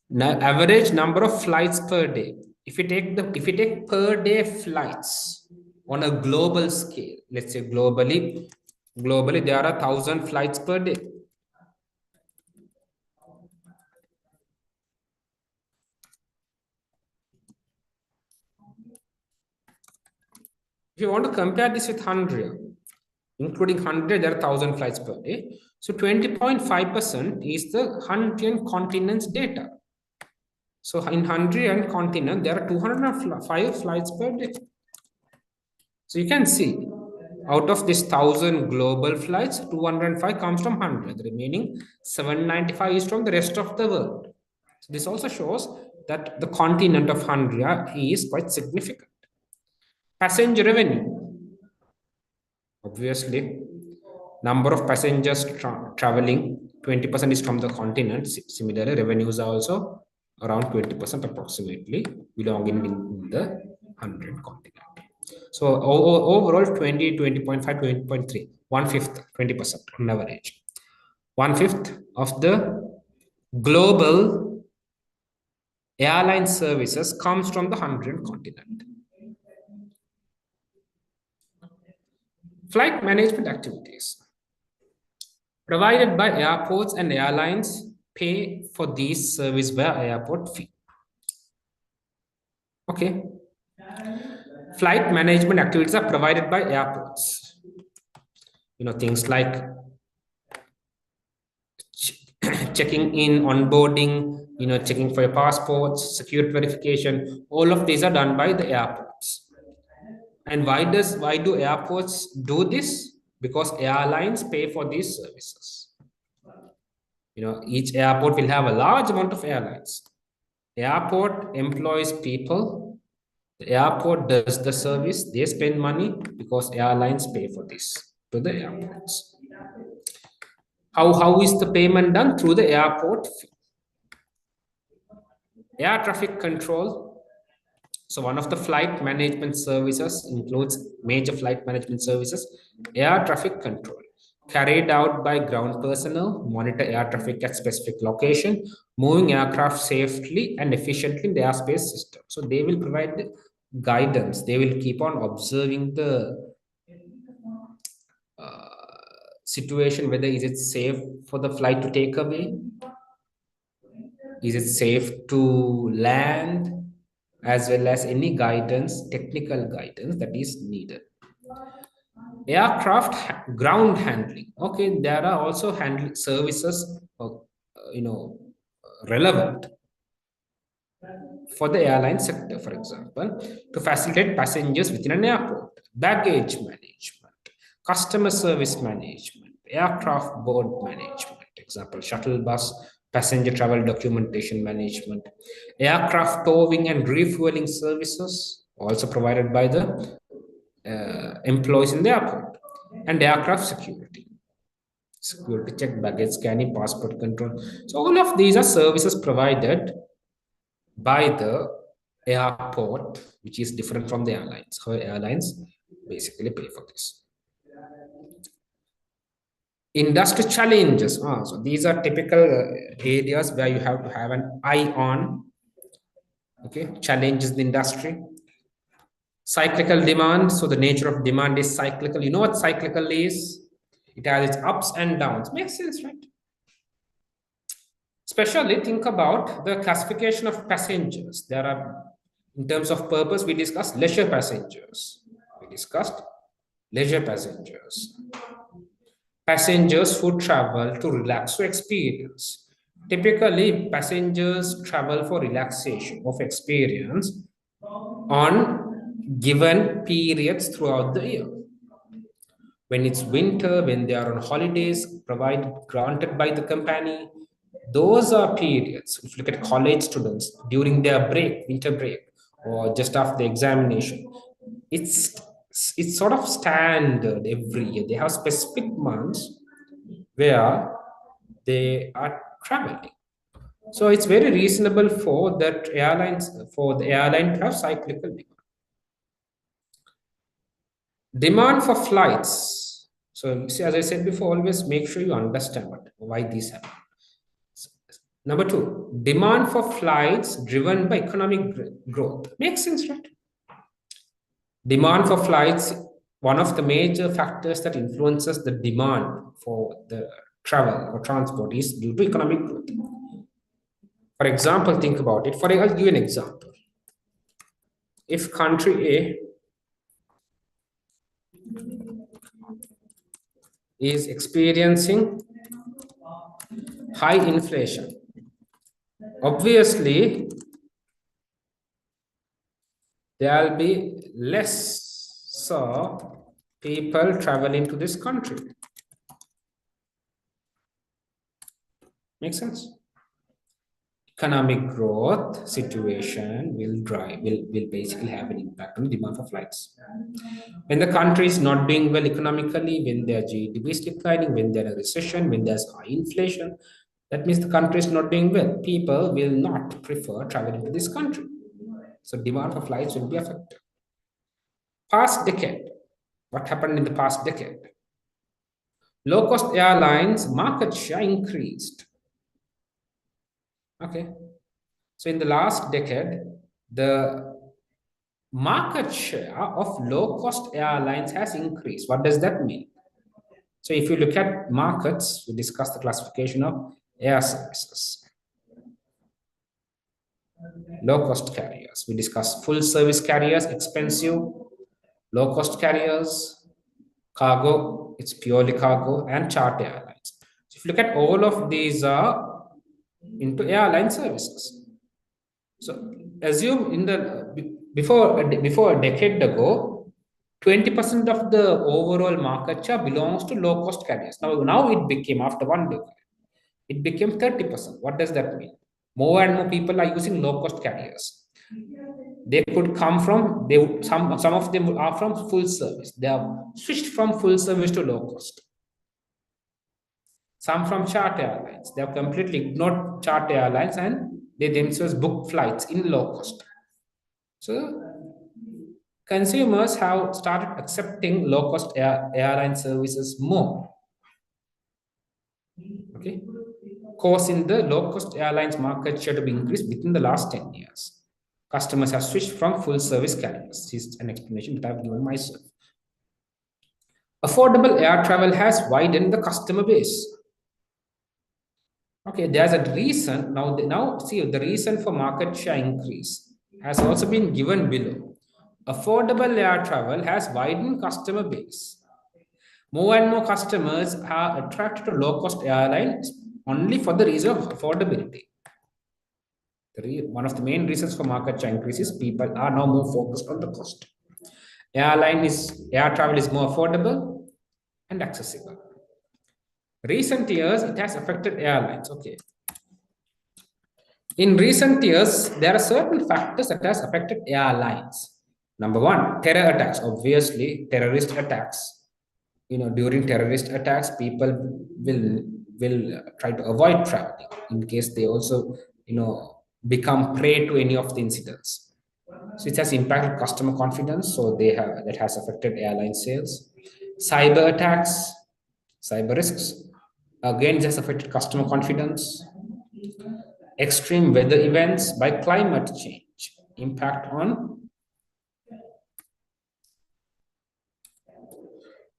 Speaker 2: Now, average number of flights per day. If you take per day flights on a global scale, let's say globally there are 1,000 flights per day. If you want to compare this with 100, including 100, there are 1,000 flights per day. So 20.5% is the 100 continents data. So in 100 continent, there are 205 flights per day. So you can see, out of this 1,000 global flights, 205 comes from 100. The remaining 795 is from the rest of the world. So this also shows that the continent of 100 is quite significant. Passenger revenue. Obviously, number of passengers traveling, 20% is from the continent. Similarly, revenues are also around 20% approximately belonging in the 100 continent. So overall 20, 20.5, 20.3, 1/5, 20% on average. 1/5 of the global airline services comes from the 100 continent. Flight management activities provided by airports and airlines pay for these service via airport fee. Okay. Flight management activities are provided by airports. Things like checking in, onboarding, checking for your passports, security verification. All of these are done by the airports. And why do airports do this? Because airlines pay for these services. Each airport will have a large amount of airlines. Airport employs people. The airport does the service. They spend money because airlines pay for this to the airports. How is the payment done? Through the airport fee. Air traffic control. So one of the flight management services includes major flight management services, air traffic control, carried out by ground personnel, monitor air traffic at specific location, moving aircraft safely and efficiently in the airspace system. So they will provide the guidance. They will keep on observing the situation, whether is it safe for the flight to take away, is it safe to land, as well as any guidance, technical guidance that is needed. Aircraft ground handling. Okay, there are also handling services, relevant for the airline sector, for example, to facilitate passengers within an airport, baggage management, customer service management, aircraft board management, example, shuttle bus, passenger travel documentation management, aircraft towing and refueling services also provided by the employees in the airport, and aircraft security check, baggage scanning, passport control. So all of these are services provided by the airport, which is different from the airlines. How airlines basically pay for this. Industry challenges. So these are typical areas where you have to have an eye on. Okay, challenges in the industry. Cyclical demand. So the nature of demand is cyclical. You know what cyclical is? It has its ups and downs. Makes sense, right? Especially think about the classification of passengers. There are, in terms of purpose, we discussed leisure passengers. Passengers who travel to relax or experience. Typically, passengers travel for relaxation of experience on given periods throughout the year. When it's winter, when they are on holidays granted by the company, those are periods. If you look at college students during their break, winter break, or just after the examination, it's sort of standard every year. They have specific months where they are traveling. So it's very reasonable for the airline to have cyclical demand. Demand for flights. So see, as I said before, always make sure you understand why these happen. Number two, demand for flights driven by economic growth. Makes sense, right? Demand for flights, one of the major factors that influences the demand for the travel or transport is due to economic growth. For example, think about it. I'll give you an example. If country A is experiencing high inflation, obviously there will be less people traveling to this country. Make sense? Economic growth situation will basically have an impact on the demand for flights. When the country is not doing well economically, when their GDP is declining, when there is a recession, when there's high inflation, that means the country is not doing well. People will not prefer traveling to this country. So demand for flights will be affected. Past decade. What happened in the past decade? Low-cost airlines market share increased. Okay. So in the last decade, the market share of low-cost airlines has increased. What does that mean? So if you look at markets, we discussed the classification of air services. Low-cost carriers. We discussed full-service carriers, expensive, low-cost carriers, cargo, it's purely cargo, and charter airlines. So If you look at all of these are into airline services. So assume in the before a decade ago, 20% of the overall market share belongs to low cost carriers. Now it became, after 1 decade, it became 30%. What does that mean? More and more people are using low cost carriers. They could come from, some of them are from full service. They have switched from full service to low cost. Some from charter airlines. They have completely ignored charter airlines and they themselves book flights in low cost. So consumers have started accepting low cost airline services more. Okay, causing the low cost airlines market share to be increased within the last 10 years. Customers have switched from full service carriers. This is an explanation that I've given myself. Affordable air travel has widened the customer base. Okay, there's a reason. Now see, the reason for market share increase has also been given below. Affordable air travel has widened customer base. More and more customers are attracted to low-cost airlines only for the reason of affordability. One of the main reasons for market share increase is people are now more focused on the cost. Air travel is more affordable and accessible. Recent years, it has affected airlines. Okay. In recent years, there are certain factors that has affected airlines. Number one, terror attacks. Obviously, terrorist attacks. During terrorist attacks, people will try to avoid traveling in case they also, become prey to any of the incidents. So it has impacted customer confidence. So that has affected airline sales. Cyber attacks, cyber risks. Again, it has affected customer confidence. Extreme weather events by climate change impact on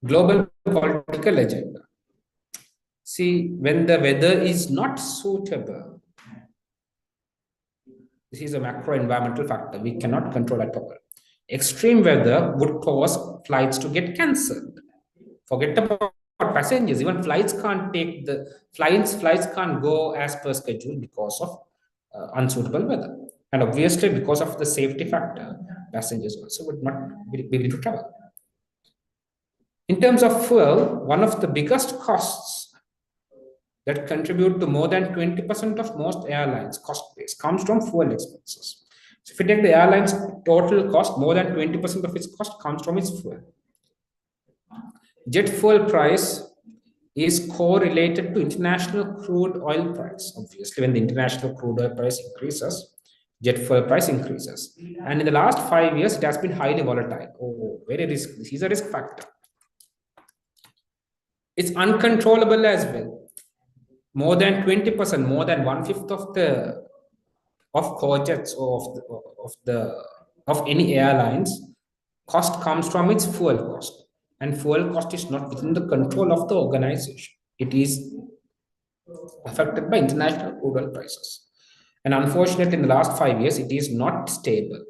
Speaker 2: global political agenda. See, when the weather is not suitable, this is a macro environmental factor we cannot control at all. Extreme weather would cause flights to get cancelled. Forget about passengers. Even flights can't take the flights can't go as per schedule because of unsuitable weather. And obviously, because of the safety factor, passengers also would not be able to travel. In terms of fuel, one of the biggest costs that contribute to more than 20% of most airlines' cost base comes from fuel expenses. So if you take the airline's total cost, more than 20% of its cost comes from its fuel. Jet fuel price is correlated to international crude oil price. Obviously, when the international crude oil price increases, jet fuel price increases. And in the last 5 years, it has been highly volatile. Oh, very risky. This is a risk factor. It's uncontrollable as well. More than 20%, more than 1/5 of Cojets or of any airlines cost comes from its fuel cost. And fuel cost is not within the control of the organization. It is affected by international crude oil prices. And unfortunately, in the last 5 years, it is not stable.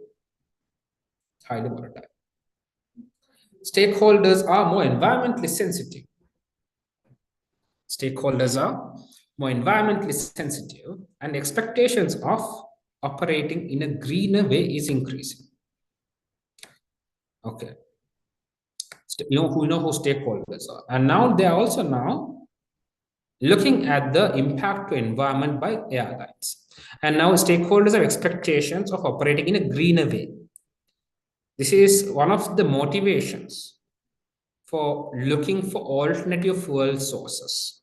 Speaker 2: It's highly volatile. Stakeholders are more environmentally sensitive. Stakeholders are more environmentally sensitive, and expectations of operating in a greener way is increasing. Okay. Who stakeholders are. And now they are also now looking at the impact to environment by airlines. And now stakeholders have expectations of operating in a greener way. This is one of the motivations for looking for alternative fuel sources.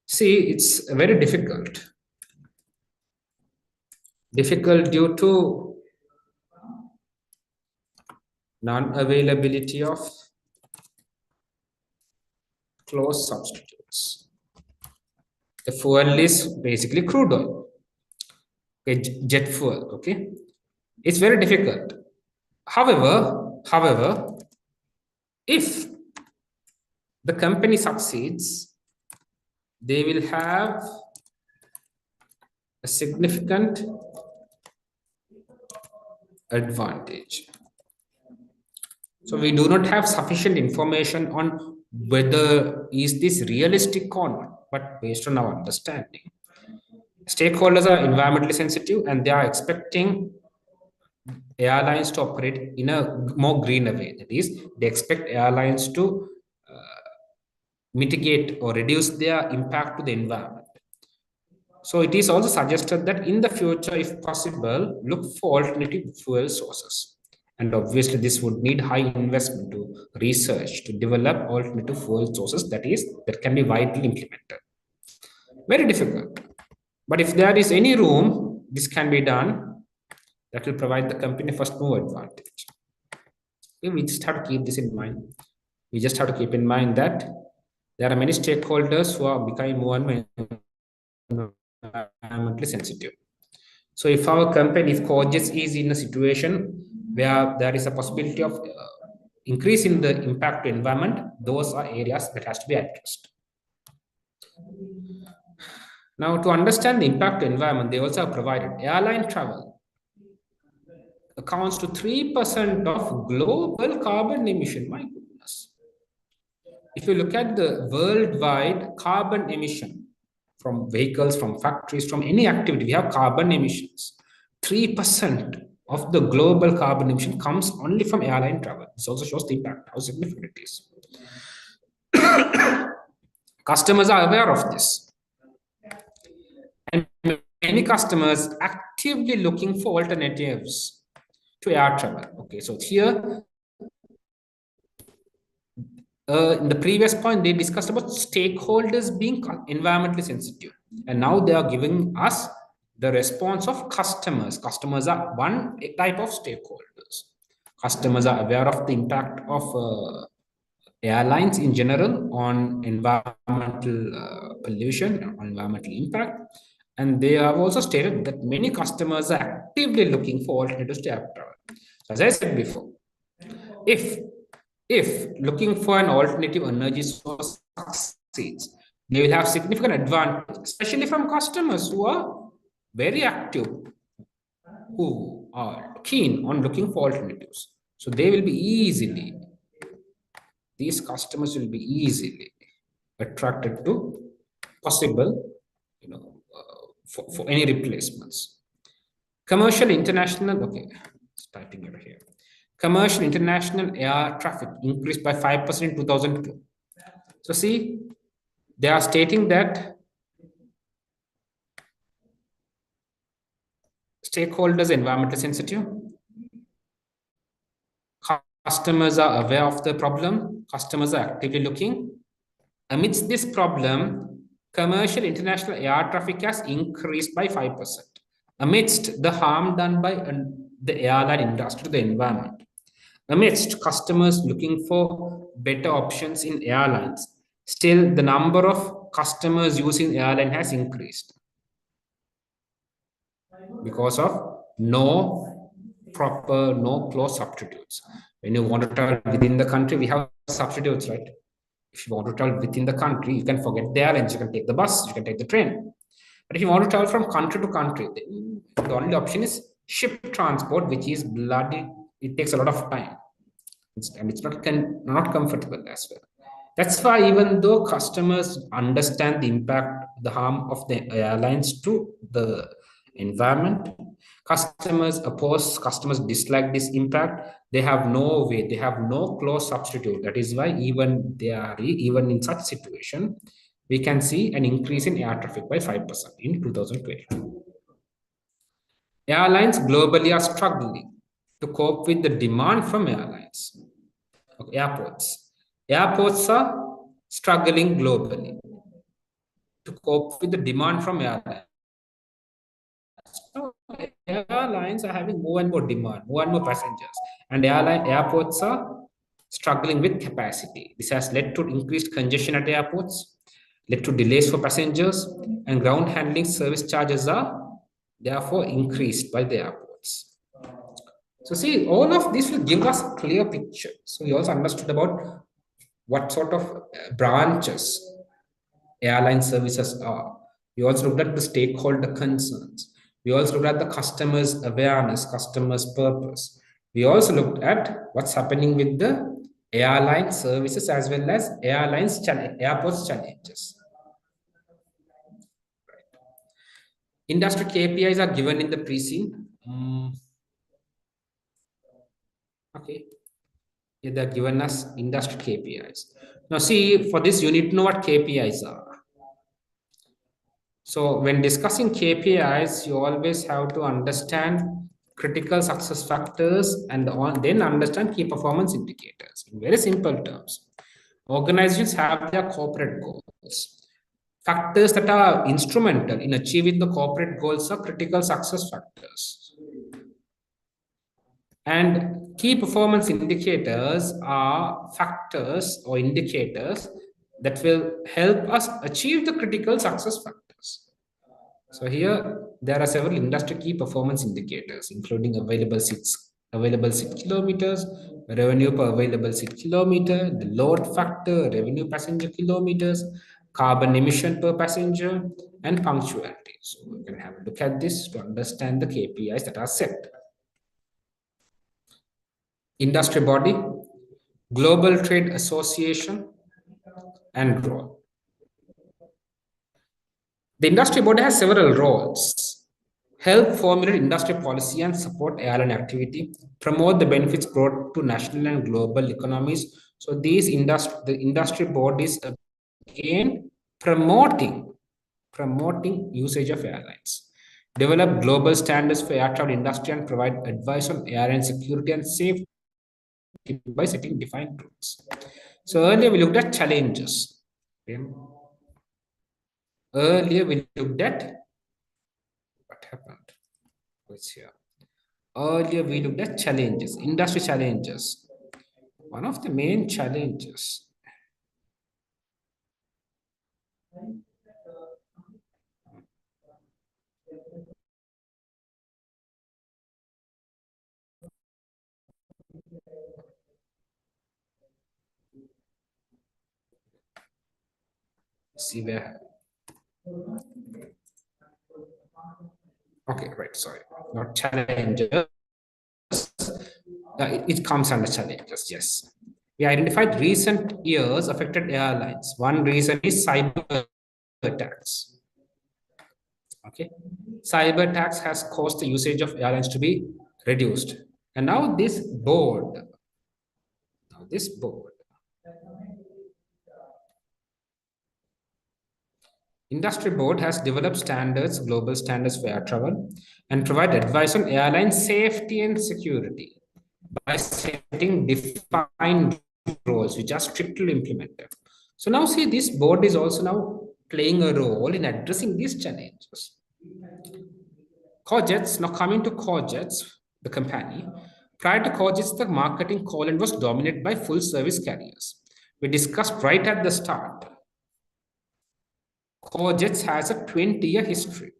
Speaker 2: See, it's very difficult. Difficult due to non-availability of close substitutes. The fuel is basically crude oil, okay, jet fuel. Okay, it's very difficult. However, if the company succeeds, they will have a significant advantage. So we do not have sufficient information on whether is this realistic or not. but based on our understanding, stakeholders are environmentally sensitive and they are expecting airlines to operate in a more greener way. That is, they expect airlines to mitigate or reduce their impact to the environment. So it is also suggested that in the future, if possible, look for alternative fuel sources. And obviously, this would need high investment to research to develop alternative fuel sources that can be widely implemented. Very difficult. But if there is any room, this can be done. That will provide the company first move advantage. We just have to keep this in mind. We just have to keep in mind that there are many stakeholders who are becoming more and more environmentally sensitive. So if our company, if Cojets is in a situation where there is a possibility of increase in the impact to environment, those are areas that has to be addressed. Now, to understand the impact to environment, they also have provided airline travel accounts to 3% of global carbon emission. My goodness. If you look at the worldwide carbon emission from vehicles, from factories, from any activity, we have carbon emissions. 3% of the global carbon emission comes only from airline travel. This also shows the impact, how significant it is. Customers are aware of this. And many customers actively looking for alternatives to air travel. Okay, so here, in the previous point, they discussed about stakeholders being environmentally sensitive. And now they are giving us the response of customers. Customers are one type of stakeholders. Customers are aware of the impact of airlines in general on environmental pollution, on environmental impact. And they have also stated that many customers are actively looking for alternatives to air travel. As I said before, if looking for an alternative energy source succeeds, they will have significant advantage, especially from customers who are very active, who are keen on looking for alternatives. So they will be these customers will be easily attracted to possible, for any replacements. Commercial international, okay, it's typing over here. Commercial international air traffic increased by 5% in 2002. So see, they are stating that stakeholders are environmentally sensitive. Customers are aware of the problem. Customers are actively looking. Amidst this problem, commercial international air traffic has increased by 5%. Amidst the harm done by the airline industry to the environment. Amidst customers looking for better options in airlines, still the number of customers using airline has increased because of no close substitutes. When you want to travel within the country, we have substitutes, right? If you want to travel within the country, you can forget the airlines. You can take the bus, you can take the train. But if you want to travel from country to country, the only option is ship transport, which is bloody. It takes a lot of time, and it's not comfortable as well. That's why even though customers understand the impact, the harm of the airlines to the environment, customers dislike this impact. They have no way, they have no close substitute. That is why even in such situation, we can see an increase in air traffic by 5% in 2022. Airlines globally are struggling to cope with the demand from airlines. Airports are struggling globally to cope with the demand from airlines. So airlines are having more and more demand, more and more passengers, and airports are struggling with capacity. This has led to increased congestion at airports, led to delays for passengers, and ground handling service charges are therefore increased by the airports. So see, all of this will give us a clear picture. So we also understood about what sort of branches airline services are. We also looked at the stakeholder concerns. We also looked at the customer's awareness, customer's purpose. We also looked at what's happening with the airline services as well as airports challenges. Industry KPIs are given in the pre-scene. Okay. Here they're given us industry KPIs. Now see, for this you need to know what KPIs are. So when discussing KPIs, you always have to understand critical success factors and then understand key performance indicators. In very simple terms, organizations have their corporate goals. Factors that are instrumental in achieving the corporate goals are critical success factors. And key performance indicators are factors or indicators that will help us achieve the critical success factors. So here there are several industry key performance indicators, including available seat kilometers, revenue per available seat kilometer, the load factor, revenue passenger kilometers, carbon emission per passenger, and punctuality. So we can have a look at this to understand the KPIs that are set. Industry body, Global Trade Association, and role. The industry body has several roles: help formulate industry policy and support airline activity, promote the benefits brought to national and global economies. So the industry board is again promoting usage of airlines, develop global standards for air travel industry, and provide advice on airline security and safety by setting defined rules. So earlier we looked at challenges. Earlier we looked at what happened. What's here? Earlier we looked at challenges, industry challenges. One of the main challenges. See where. Okay, right. Sorry, not challenges. It comes under challenges. Yes, we identified recent years affected airlines. One reason is cyber attacks. Okay, cyber attacks has caused the usage of airlines to be reduced, and now this board. Industry board has developed standards, global standards for air travel, and provide advice on airline safety and security by setting defined roles which are strictly implemented. So now see, this board is also now playing a role in addressing these challenges. Cojets, now coming to Cojets, the company. Prior to Cojets, the marketing column was dominated by full service carriers. We discussed right at the start. Cojets has a 20-year history.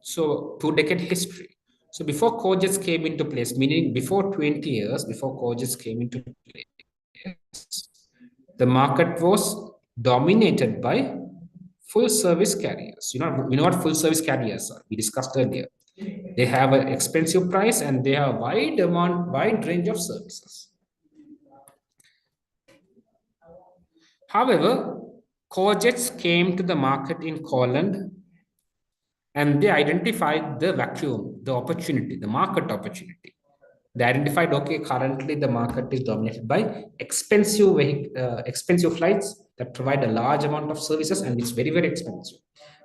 Speaker 2: So 2-decade history. So before Cojets came into place, meaning before 20 years, before Cojets came into place, the market was dominated by full service carriers. We know what full service carriers are. We discussed earlier. They have an expensive price and they have wide range of services. However, Cojets came to the market in Holland and they identified the vacuum, the opportunity, the market opportunity. They identified, okay, currently the market is dominated by expensive flights that provide a large amount of services and it's very, very expensive.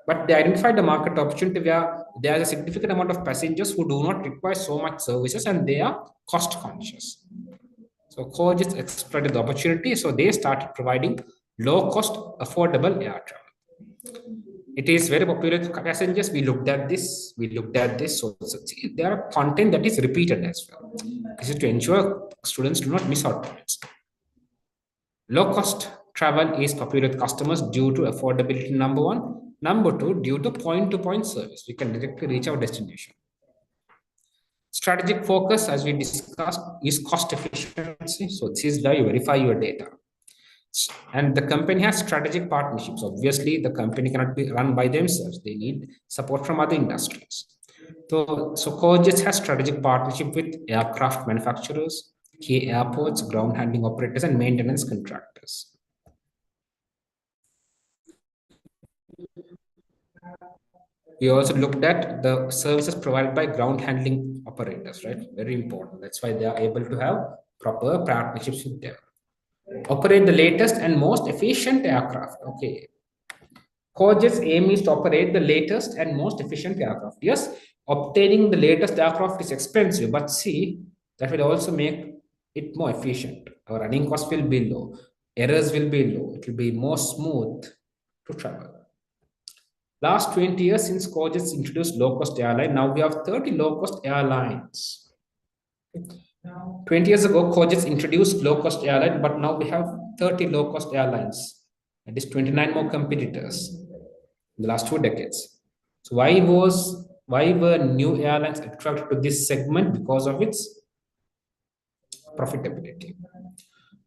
Speaker 2: But they identified the market opportunity where there is a significant amount of passengers who do not require so much services and they are cost conscious. So Cojets exploited the opportunity, so they started providing low cost, affordable air travel. It is very popular with passengers. We looked at this. So there are content that is repeated as well. This is to ensure students do not miss out on it. Low cost travel is popular with customers due to affordability, number one. Number two, due to point-to-point service. We can directly reach our destination. Strategic focus, as we discussed, is cost efficiency. So this is where you verify your data. And the company has strategic partnerships. Obviously, the company cannot be run by themselves. They need support from other industries. So Cojets has strategic partnership with aircraft manufacturers, key airports, ground handling operators, and maintenance contractors. We also looked at the services provided by ground handling operators, right? Very important. That's why they are able to have proper partnerships with them. Operate the latest and most efficient aircraft. Okay. Cojets aim is to operate the latest and most efficient aircraft. Yes, obtaining the latest aircraft is expensive, but see, that will also make it more efficient. Our running cost will be low, errors will be low, it will be more smooth to travel. Last 20 years since Cojets introduced low-cost airline, now we have 30 low-cost airlines. 20 years ago, Cojets introduced low-cost airline, but now we have 30 low-cost airlines. That is 29 more competitors in the last 2 decades. So why were new airlines attracted to this segment? Because of its profitability.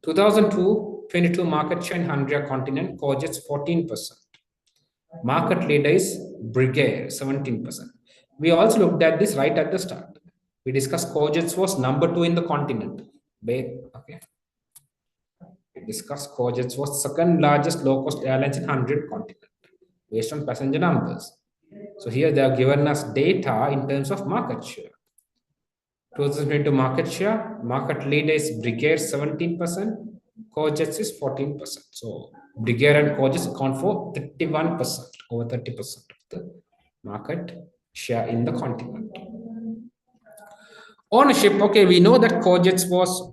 Speaker 2: 2022 market share in 100 continent, Cojets 14%. Market leader is Brigade, 17%. We also looked at this right at the start. We discussed Cojets was number 2 in the continent. Okay. We discussed Cojets was second largest low-cost airlines in 100 continent based on passenger numbers. So here they are given us data in terms of market share. 2022 market share, market leader is Brigade 17%, Cojets is 14%. So Brigade and Cojets account for 31%, over 30% of the market share in the continent. Ownership, okay, we know that Cojets was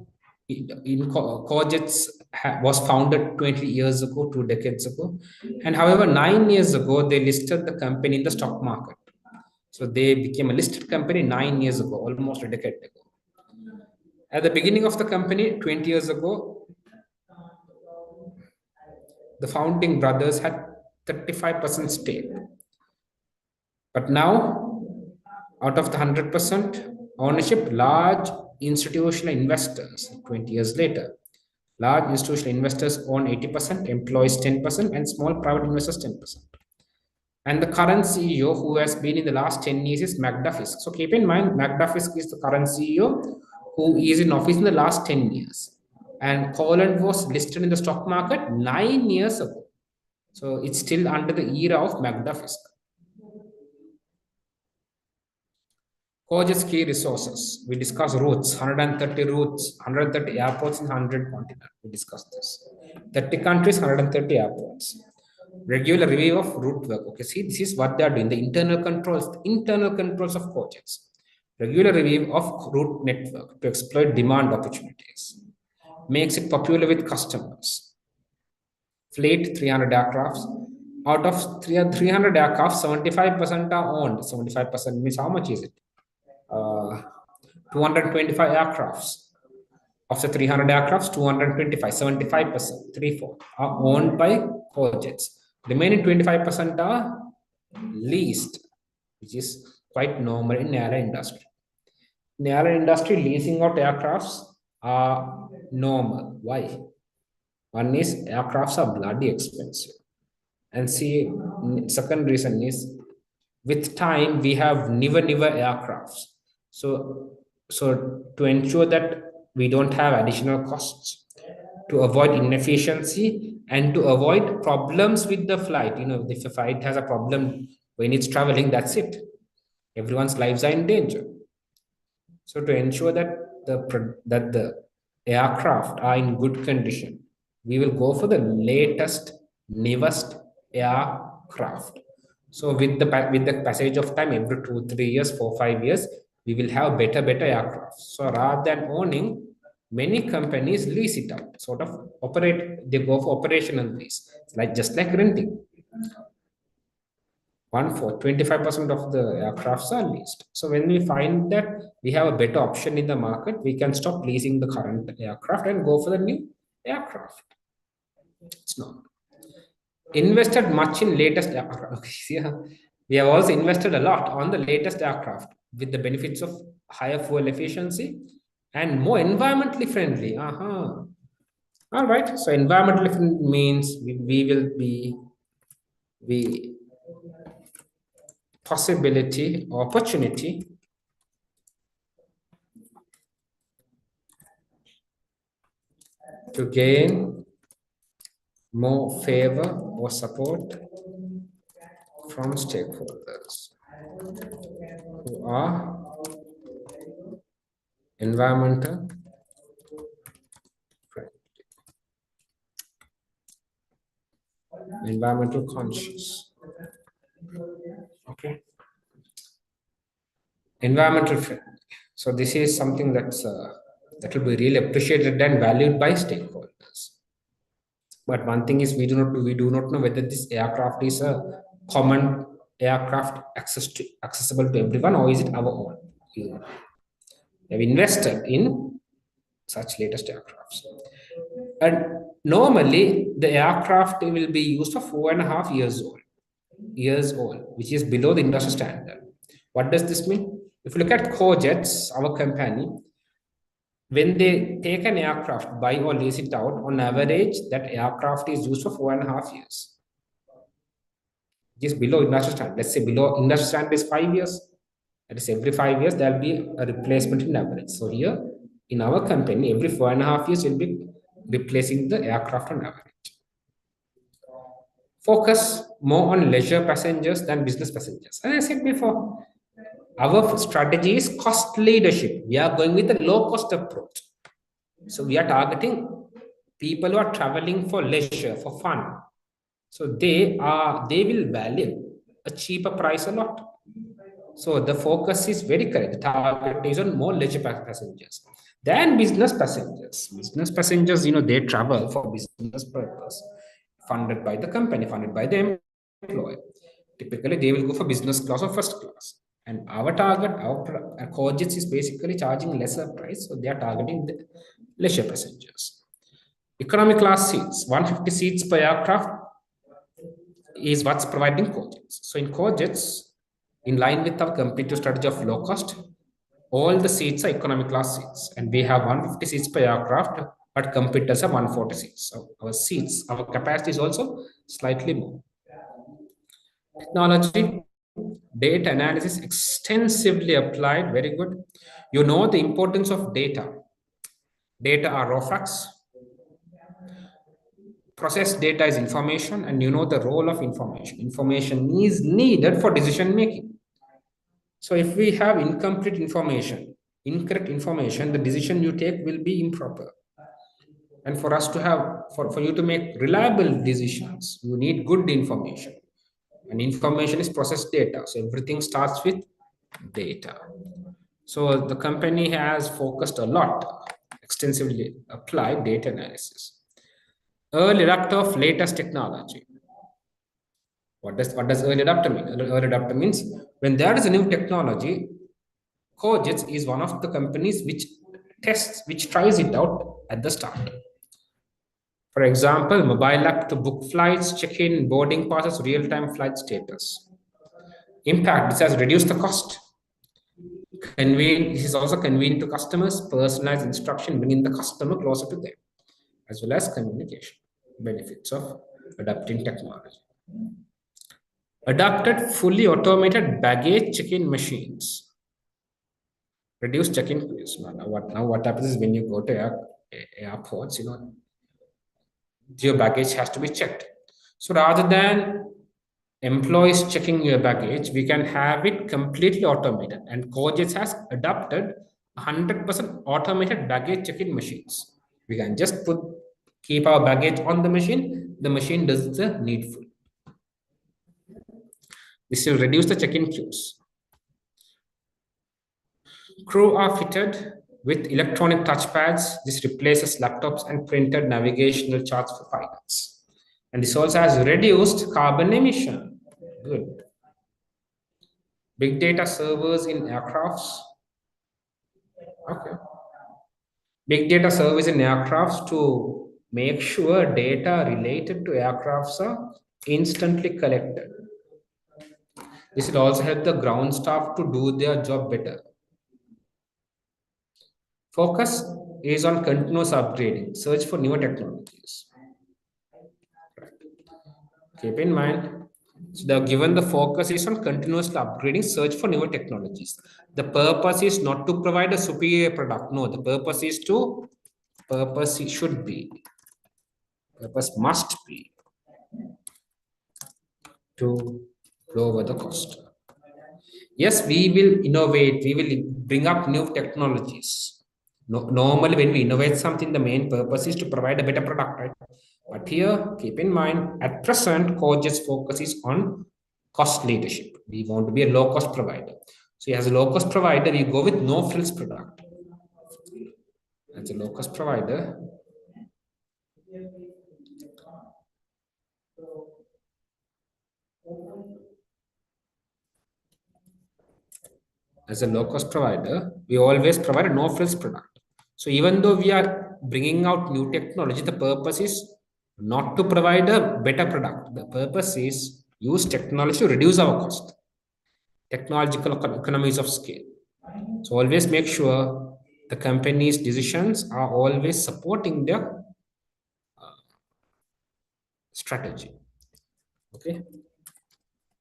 Speaker 2: founded 20 years ago, 2 decades ago. And however, 9 years ago, they listed the company in the stock market. So they became a listed company 9 years ago, almost a decade ago. At the beginning of the company, 20 years ago, the founding brothers had 35% stake. But now, out of the 100% ownership, large institutional investors, 20 years later, large institutional investors own 80%, employees 10%, and small private investors 10%. And the current CEO, who has been in the last 10 years, is Magda Fisk. So keep in mind, Magda Fisk is the current CEO who is in office in the last 10 years. And Poland was listed in the stock market 9 years ago. So it's still under the era of Magda Fisk. Cojets key resources. We discussed routes, 130 routes, 130 airports in 100 continents. We discussed this. 30 countries, 130 airports. Regular review of route work. Okay, see, this is what they are doing. The internal controls of Cojets. Regular review of route network to exploit demand opportunities. Makes it popular with customers. Fleet, 300 aircrafts. Out of 300 aircraft, 75% are owned. 75% means how much is it? 225 aircrafts. Of the 300 aircrafts, 225, 75%, 3/4 are owned by Cojets. Remaining 25% are leased, which is quite normal in airline industry. In the airline industry, leasing out aircrafts are normal. Why? One is aircrafts are bloody expensive. And see, second reason is with time, we have newer aircrafts. So to ensure that we don't have additional costs, to avoid inefficiency and to avoid problems with the flight. You know, if a flight has a problem when it's traveling, that's it. Everyone's lives are in danger. So to ensure that the aircraft are in good condition, we will go for the latest, newest aircraft. So with the passage of time, every 2, 3 years, 4, 5 years, we will have better aircraft. So rather than owning, many companies lease it out, sort of operate. They go for operational lease, just like renting. 25% of the aircrafts are leased. So when we find that we have a better option in the market, we can stop leasing the current aircraft and go for the new aircraft. It's not. Invested much in latest aircraft. Yeah. We have also invested a lot on the latest aircraft with the benefits of higher fuel efficiency and more environmentally friendly. All right. So environmentally friendly means we will be opportunity to gain more favor or support from stakeholders who are environmental conscious. Okay. Environmental friendly. So this is something that will be really appreciated and valued by stakeholders. But one thing is we do not know whether this aircraft is a common aircraft accessible to everyone, or is it our own. We have invested in such latest aircrafts. And normally the aircraft will be used for 4.5 years old, which is below the industry standard. What does this mean? If you look at Cojets, our company, when they take an aircraft, buy or lease it out, on average, that aircraft is used for 4.5 years. Just below industry standard. Let's say below industry standard is 5 years. That is every 5 years, there will be a replacement in average. So here, in our company, every 4.5 years, we'll be replacing the aircraft on average. Focus more on leisure passengers than business passengers. As I said before, our strategy is cost leadership. We are going with a low-cost approach. So we are targeting people who are traveling for leisure, for fun. So they will value a cheaper price a lot. So the focus is very correct. The target is on more leisure passengers than business passengers. Business passengers, they travel for business purpose, funded by the company, funded by the employer. Typically, they will go for business class or first class. And our target, our Cojets is basically charging lesser price, so they are targeting the leisure passengers. Economy class seats, 150 seats per aircraft is what's providing Cojets. So in Cojets, in line with our competitive strategy of low cost, all the seats are economy class seats, and we have 150 seats per aircraft, but competitors have 140 seats. So our capacity is also slightly more. Technology, data analysis extensively applied, very good. You know the importance of data. Data are raw facts. Processed data is information, and you know the role of information. Information is needed for decision making. So if we have incomplete information, incorrect information, the decision you take will be improper. And for us to have, for you to make reliable decisions, you need good information. And information is processed data. So everything starts with data. So the company has focused a lot, extensively applied data analysis. Early adopter of latest technology. What does early adopter mean? Early adopter means when there is a new technology, Cojets is one of the companies which tries it out at the start. For example, mobile app to book flights, check-in, boarding passes, real-time flight status. Impact, this has reduced the cost. This is also convenient to customers, personalized instruction, bringing the customer closer to them, as well as communication. Benefits of adopting technology. Adopted fully automated baggage check-in machines. Reduce check-in queues. Now what happens is when you go to airports, your baggage has to be checked. So rather than employees checking your baggage, we can have it completely automated. And Cojets has adopted 100% automated baggage check-in machines. We can just keep our baggage on the machine does the needful. This will reduce the check-in queues. Crew are fitted with electronic touchpads. This replaces laptops and printed navigational charts for pilots. And this also has reduced carbon emission. Good. Big data servers in aircrafts. Okay. Big data servers in aircrafts to make sure data related to aircrafts are instantly collected. This will also help the ground staff to do their job better. Focus is on continuous upgrading. Search for newer technologies. Keep in mind, so given the focus is on continuously upgrading, search for newer technologies. The purpose is not to provide a superior product. No, the purpose must be to lower the cost. Yes, we will innovate, we will bring up new technologies. Normally, when we innovate something, the main purpose is to provide a better product, right? But here, keep in mind, at present, Cojets focus is on cost leadership. We want to be a low-cost provider. So as a low-cost provider, we go with no-frills product. As a low-cost provider, we always provide a no-frills product. So even though we are bringing out new technology, the purpose is not to provide a better product. The purpose is use technology to reduce our cost, technological economies of scale. So always make sure the company's decisions are always supporting their strategy. Okay.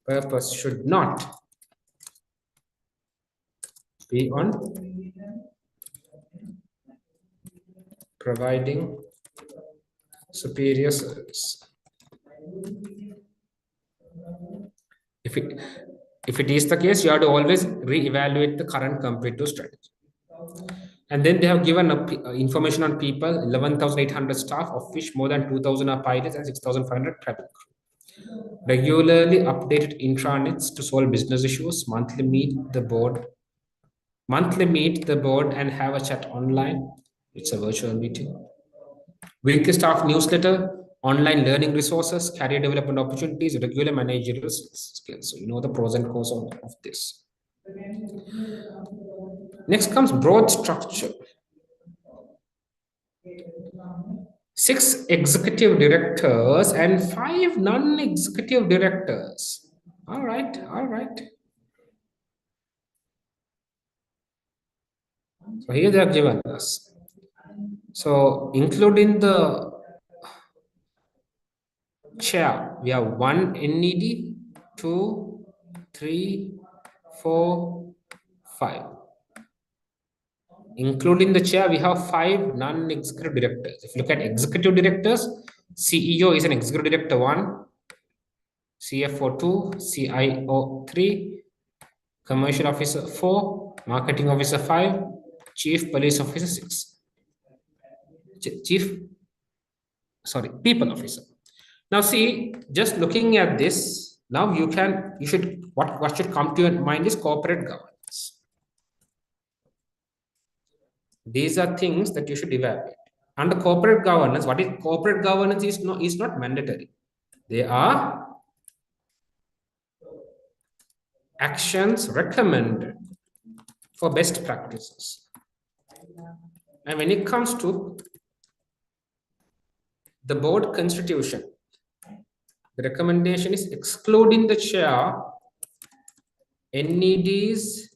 Speaker 2: Purpose should not be on providing superior service. If it is the case, you have to always re-evaluate the current competitive strategy. And then they have given information on people, 11,800 staff, of which more than 2,000 are pilots and 6,500 cabin crew. Regularly updated intranets to solve business issues, monthly meet the board and have a chat online. It's a virtual meeting. Weekly staff newsletter, online learning resources, career development opportunities, regular managerial skills. So you know the pros and cons of this. Next comes broad structure. 6 executive directors and 5 non-executive directors. All right. So here they have given us. So including the chair, we have 1 NED, 2, 3, 4, 5. Including the chair, we have 5 non-executive directors. If you look at executive directors, CEO is an executive director 1, CFO 2, CIO 3, commercial officer 4, marketing officer 5, chief police officer 6. People officer. Now see, just looking at this, now what should come to your mind is corporate governance. These are things that you should evaluate. Under corporate governance, what is corporate governance is not mandatory. They are actions recommended for best practices. And when it comes to the board constitution, the recommendation is excluding the chair, NEDs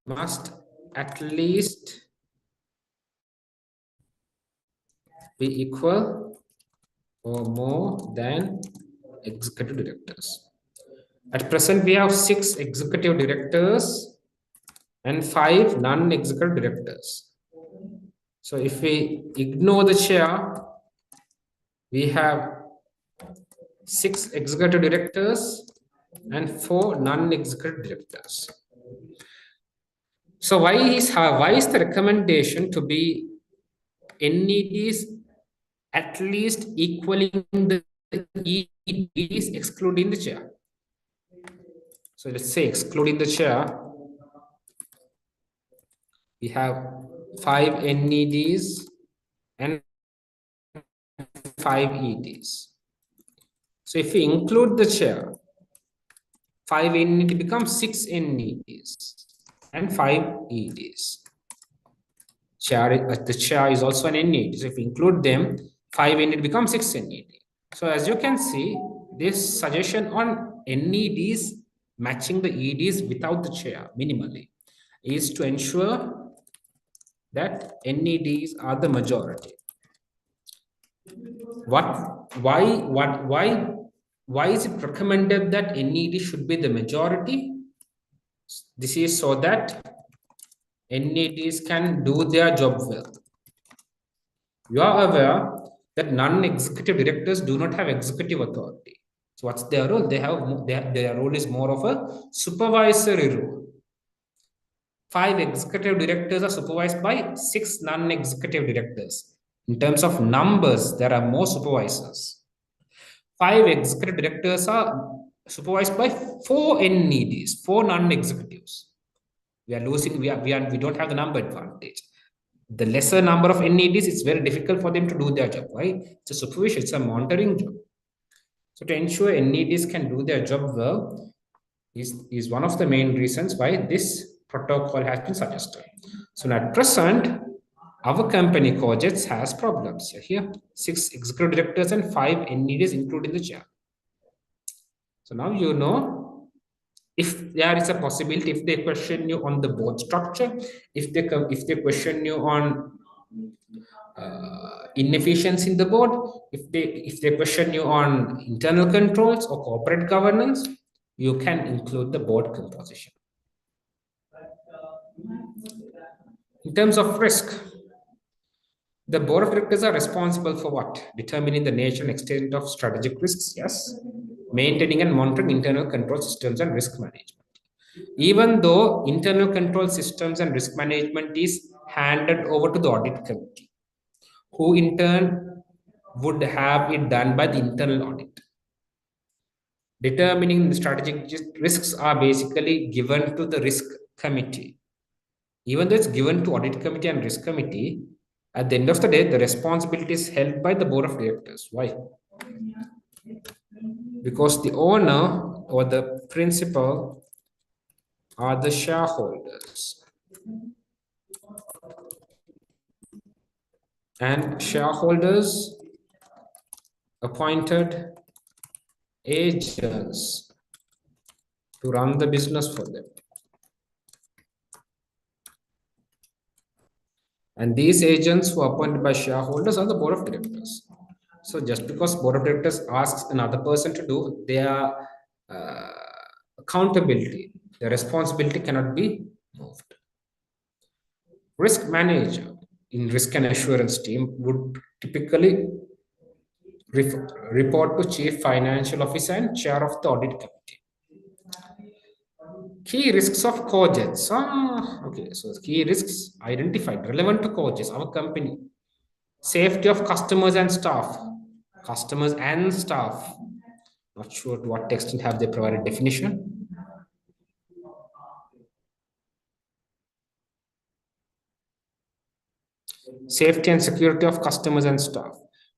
Speaker 2: must at least be equal or more than executive directors. At present, we have 6 executive directors and 5 non-executive directors. So if we ignore the chair, we have 6 executive directors and 4 non-executive directors. So why is the recommendation to be NEDs at least equaling the EDs excluding the chair? So let's say excluding the chair, we have 5 NEDs and 5 EDs. So if we include the chair, 5 NEDs becomes 6 NEDs and 5 EDs. The chair is also an NED. So if we include them, 5 NED becomes 6 NED. So as you can see, this suggestion on NEDs matching the EDs without the chair minimally is to ensure that NEDs are the majority. Why is it recommended that NED should be the majority? This is so that NEDs can do their job well. You are aware that non-executive directors do not have executive authority. So what's their role? Their role is more of a supervisory role. 5 executive directors are supervised by 6 non-executive directors. In terms of numbers, there are more supervisors. 5 executive directors are supervised by 4 NEDs, 4 non-executives. We are losing, we don't have the number advantage. The lesser number of NEDs, it's very difficult for them to do their job, right? It's a supervision, it's a monitoring job. So to ensure NEDs can do their job well is one of the main reasons why this protocol has been suggested. So at present, our company Cojets has problems. Here, 6 executive directors and 5 NEDs including the chair. So now you know if there is a possibility, if they question you on the board structure, if they question you on inefficiency in the board, if they question you on internal controls or corporate governance, you can include the board composition. In terms of risk, the board of directors are responsible for what? Determining the nature and extent of strategic risks, yes. Maintaining and monitoring internal control systems and risk management. Even though internal control systems and risk management is handed over to the audit committee, who in turn would have it done by the internal audit. Determining the strategic risks are basically given to the risk committee. Even though it's given to audit committee and risk committee, at the end of the day, the responsibility is held by the board of directors. Why? Because the owner or the principal are the shareholders. And shareholders appointed agents to run the business for them. And these agents who are appointed by shareholders are the board of directors. So just because board of directors asks another person to do their accountability, their responsibility cannot be moved. Risk manager in risk and assurance team would typically report to chief financial officer and chair of the audit committee. Key risks of Cojets. Okay, so key risks identified relevant to Cojets, our company. Safety of customers and staff. Customers and staff. Not sure to what extent have they provided definition. Safety and security of customers and staff.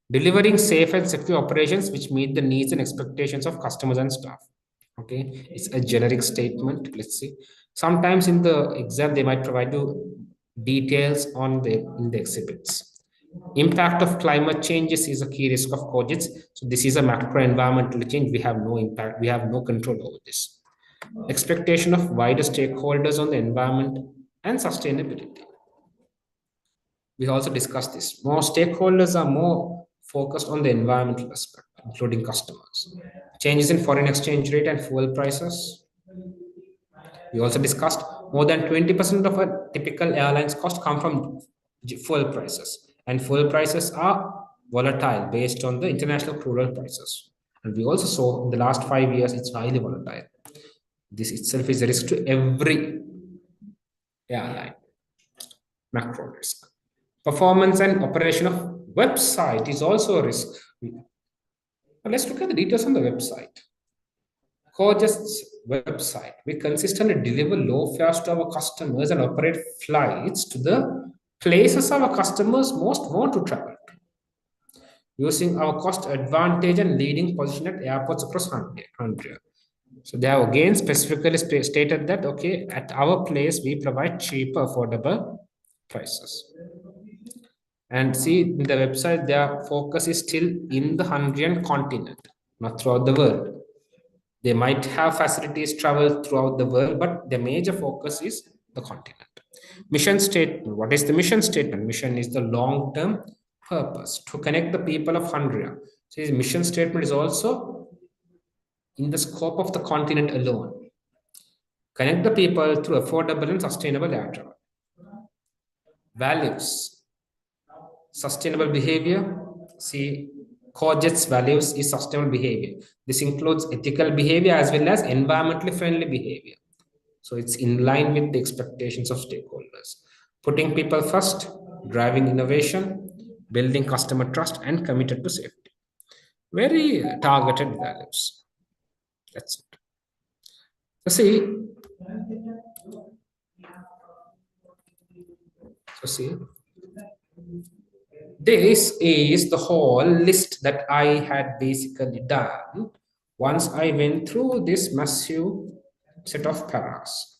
Speaker 2: Delivering safe and secure operations which meet the needs and expectations of customers and staff. Okay, it's a generic statement. Let's see. Sometimes in the exam, they might provide you details on in the exhibits. Impact of climate changes is a key risk of Cojets. So this is a macro environmental change. We have no impact. We have no control over this. Expectation of wider stakeholders on the environment and sustainability. We also discussed this. More stakeholders are more focused on the environmental aspect, including customers. Changes in foreign exchange rate and fuel prices. We also discussed more than 20% of a typical airline's cost come from fuel prices. And fuel prices are volatile based on the international crude oil prices. And we also saw in the last 5 years, it's highly volatile. This itself is a risk to every airline. Macro risk. Performance and operation of website is also a risk. Now let's look at the details on the website. Cojets website. We consistently deliver low fares to our customers and operate flights to the places our customers most want to travel to, using our cost advantage and leading position at airports across country. So they have again specifically stated that, okay, at our place, we provide cheaper, affordable prices. And see, in the website, their focus is still in the Hungarian continent, not throughout the world. They might have facilities travel throughout the world, but the major focus is the continent. Mission statement. What is the mission statement? Mission is the long-term purpose to connect the people of Hungary. So his mission statement is also in the scope of the continent alone. Connect the people through affordable and sustainable air travel. Values. Sustainable behavior. See, Cojets values is sustainable behavior. This includes ethical behavior as well as environmentally friendly behavior. So it's in line with the expectations of stakeholders. Putting people first, driving innovation, building customer trust, and committed to safety. Very targeted values. That's it. So see, this is the whole list that I had basically done once I went through this massive set of paras.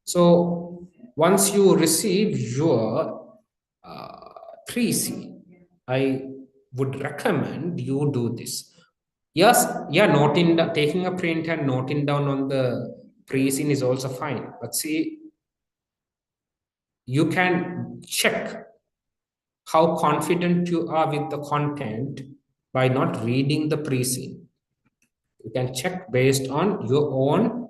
Speaker 2: So once you receive your 3C, I would recommend you do this. Yes, yeah, taking a print and noting down on the pre-scene is also fine. But see, you can check how confident you are with the content by not reading the pre-scene. You can check based on your own.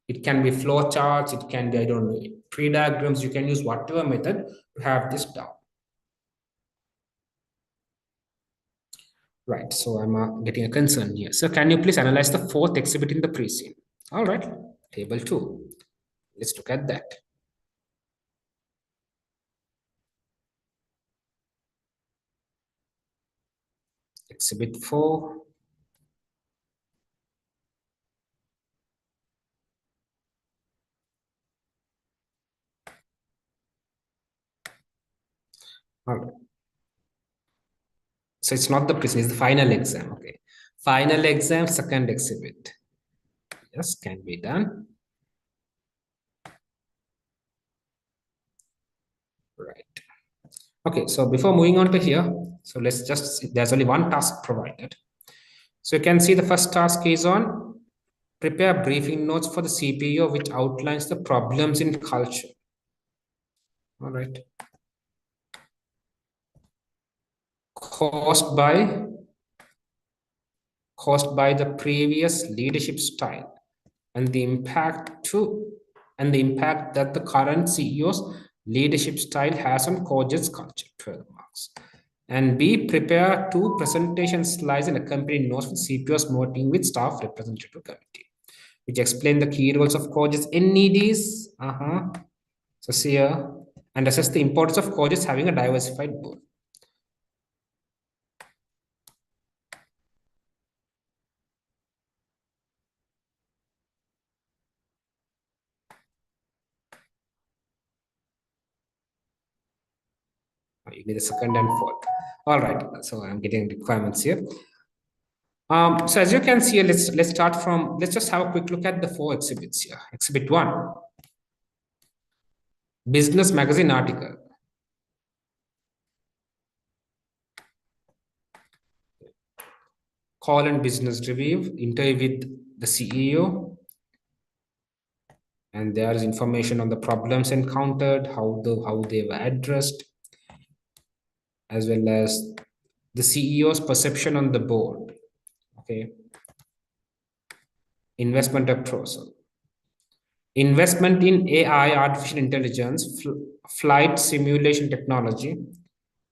Speaker 2: It can be flow charts, it can be, I don't know, tree diagrams. You can use whatever method to have this down. Right, so I'm getting a concern here. So can you please analyze the fourth exhibit in the pre-scene? All right, table 2. Let's look at that. Exhibit 4. All right. So it's not the pre-scene, it's the final exam. Okay. Final exam, second exhibit. Yes, can be done. Right. Okay, so before moving on to here, so let's just, there's only one task provided. So you can see the first task is on prepare briefing notes for the CPO, which outlines the problems in culture. All right. Caused by the previous leadership style and the impact that the current CEO's leadership style has on Cojets culture, 12 marks. And B, prepare 2 presentation slides and accompanying notes for CPO's meeting with staff representative committee, which explain the key roles of Cojets NEDs. So see here, and assess the importance of Cojets having a diversified board. You need the second and fourth. All right, so I'm getting requirements here. So as you can see, let's start from, let's just have a quick look at the 4 exhibits here. Exhibit 1, business magazine article. Call and business review, interview with the CEO. And there is information on the problems encountered, how they were addressed, as well as the CEO's perception on the board. Okay. Investment proposal. Investment in AI, artificial intelligence, flight simulation technology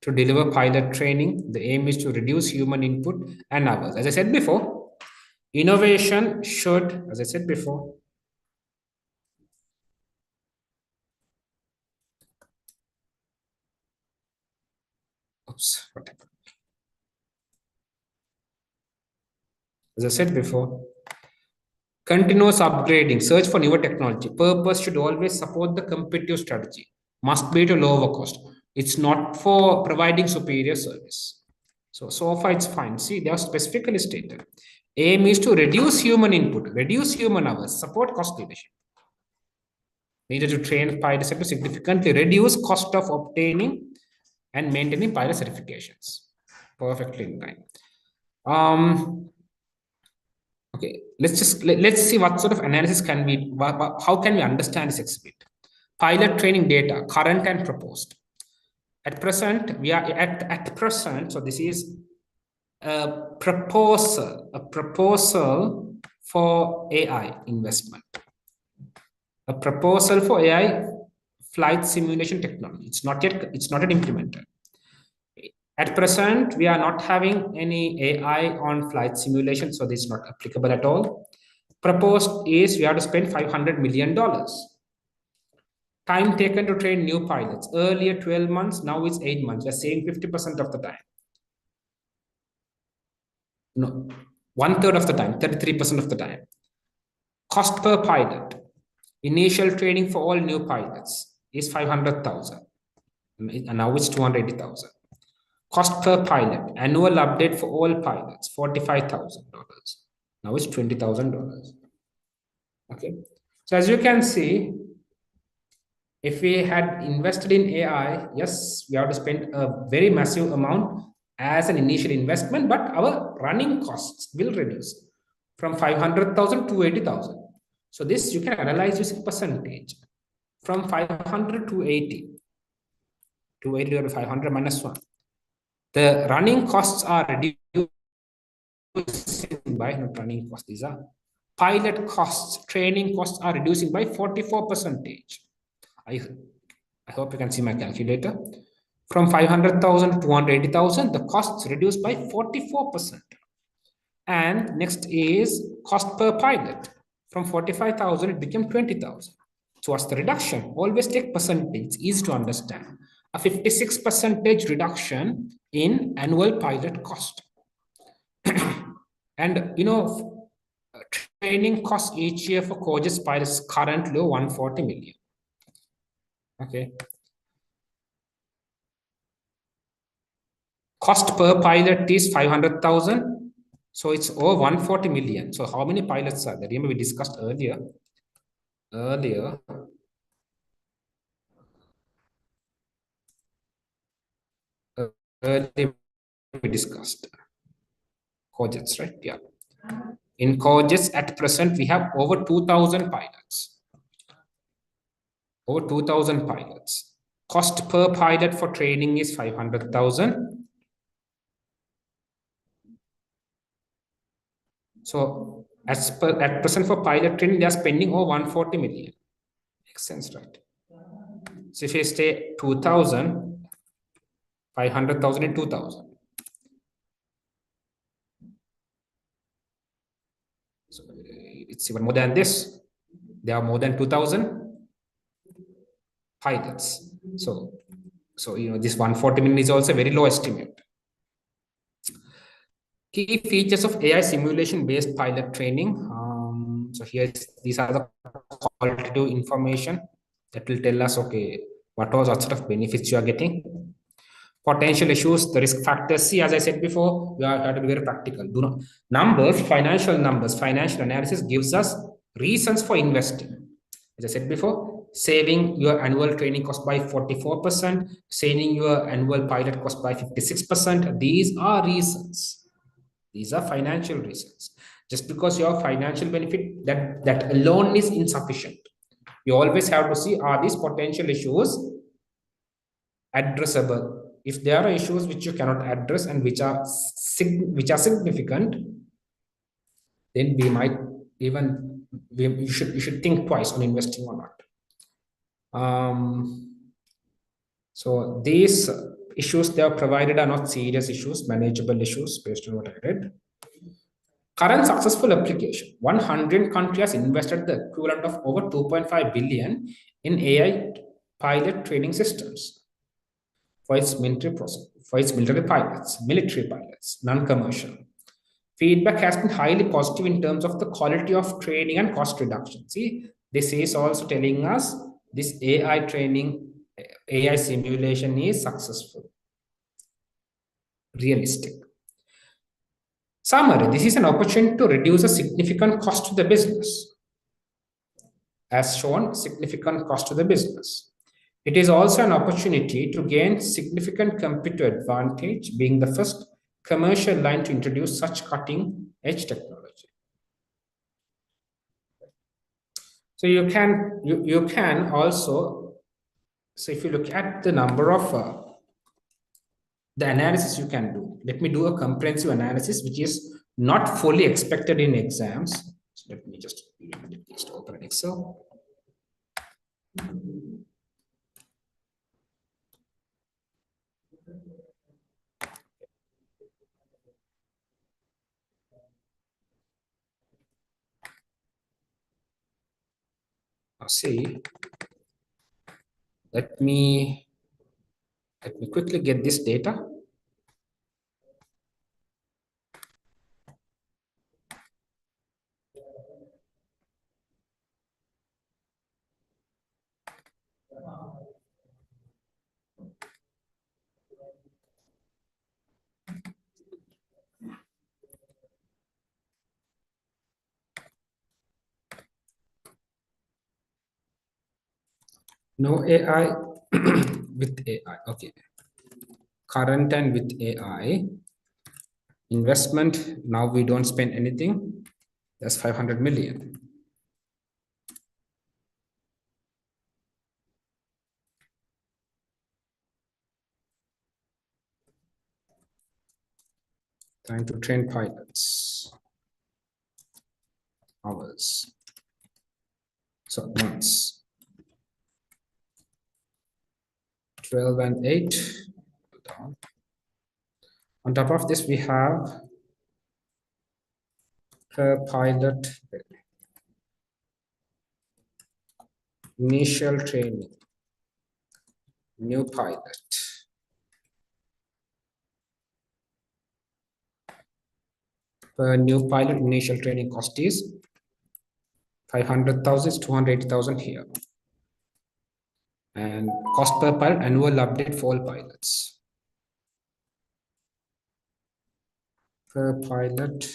Speaker 2: to deliver pilot training. The aim is to reduce human input and hours. As I said before, innovation should, as I said before, whatever. As I said before, continuous upgrading, search for newer technology. Purpose should always support the competitive strategy. Must be to lower cost. It's not for providing superior service. So far it's fine. See, they are specifically stated. Aim is to reduce human input, reduce human hours, support cost leadership. Needed to train pilots to significantly reduce cost of obtaining and maintaining pilot certifications. Perfectly in line. Okay, let's see what sort of analysis can we, how can we understand this exhibit? Pilot training data, current and proposed. At present, we are at present, so this is a proposal for AI investment. A proposal for AI flight simulation technology. It's not yet implemented. At present, we are not having any AI on flight simulation, so this is not applicable at all. Proposed is we have to spend $500 million. Time taken to train new pilots. Earlier 12 months, now it's 8 months. We're saving 50% of the time. No, 1/3 of the time, 33% of the time. Cost per pilot. Initial training for all new pilots is 500,000. And now it's 280,000. Cost per pilot, annual update for all pilots, $45,000. Now it's $20,000. Okay. So as you can see, if we had invested in AI, yes, we have to spend a very massive amount as an initial investment, but our running costs will reduce from 500,000 to 80,000. So this you can analyze using percentage from 500 to 80. 280 divided by 500 minus 1. The running costs are reducing by, not running costs, these are pilot costs, training costs are reducing by 44%. I hope you can see my calculator. From 500,000 to 280,000, the costs reduced by 44%. And next is cost per pilot. From 45,000, it became 20,000. So what's the reduction? Always take percentage, it's easy to understand. A 56% reduction in annual pilot cost. And training costs each year for Cojets pilots currently 140 million. Okay. Cost per pilot is 500,000. So it's over 140 million. So how many pilots are there? Remember we discussed earlier. Earlier we discussed Cojets, right? Yeah. In Cojets at present, we have over 2,000 pilots. Over 2,000 pilots. Cost per pilot for training is 500,000. So at present for pilot training, they are spending over 140 million. Makes sense, right? So if you stay 2,000, 500,000 and 2,000. So it's even more than this. There are more than 2,000 pilots. So this 140 million is also a very low estimate. Key features of AI simulation-based pilot training. So here, these are the qualitative information that will tell us, okay, what sort of benefits you are getting. Potential issues, the risk factors. See, as I said before, we have to be very practical. Financial analysis gives us reasons for investing. As I said before, saving your annual training cost by 44%, saving your annual pilot cost by 56%. These are reasons. These are financial reasons. Just because you have financial benefit, that alone is insufficient. You always have to see, are these potential issues addressable? If there are issues which you cannot address and which are significant, then we might you should think twice on investing or not. So these issues they are provided are not serious issues, manageable issues based on what I read. Current successful application. 100 countries has invested the equivalent of over 2.5 billion in AI pilot training systems for its military pilots, non-commercial. Feedback has been highly positive in terms of the quality of training and cost reduction. See, this is also telling us this AI training, AI simulation is successful, realistic. Summary, this is an opportunity to reduce a significant cost to the business. As shown, significant cost to the business. It is also an opportunity to gain significant competitive advantage, being the first commercial line to introduce such cutting-edge technology. So you can also, so if you look at the number of the analysis you can do. Let me do a comprehensive analysis, which is not fully expected in exams. So let me just open an Excel. see, let me quickly get this data. No AI with AI. Okay. Current and with AI. Investment, now we don't spend anything. That's 500 million. Trying to train pilots. Hours. So months. 12 and 8. Down. On top of this, we have per pilot initial training, new pilot. Per new pilot initial training cost is 500,000, 280,000 here. And cost per pilot, annual update for all pilots. Per pilot.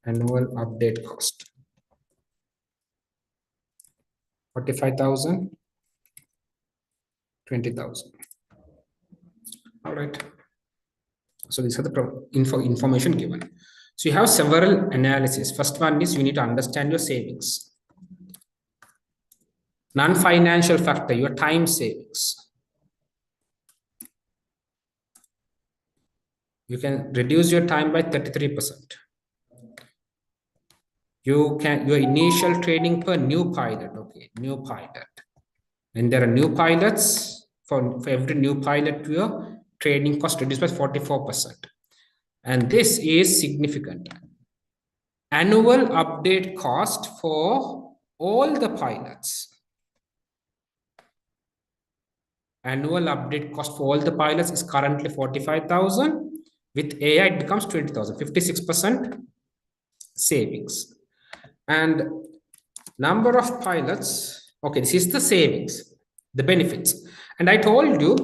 Speaker 2: Annual update cost. 45,000. 20,000. All right. So these are the information given. So you have several analyses. First one is you need to understand your savings. Non-financial factor, your time savings. You can reduce your time by 33%. You can, your initial training per new pilot, okay, new pilot. And there are new pilots, for every new pilot, your training cost reduced by 44%. And this is significant. Annual update cost for all the pilots. Annual update cost for all the pilots is currently 45,000. With AI, it becomes 20,000, 56% savings. And number of pilots, okay, this is the savings, the benefits. And I told you,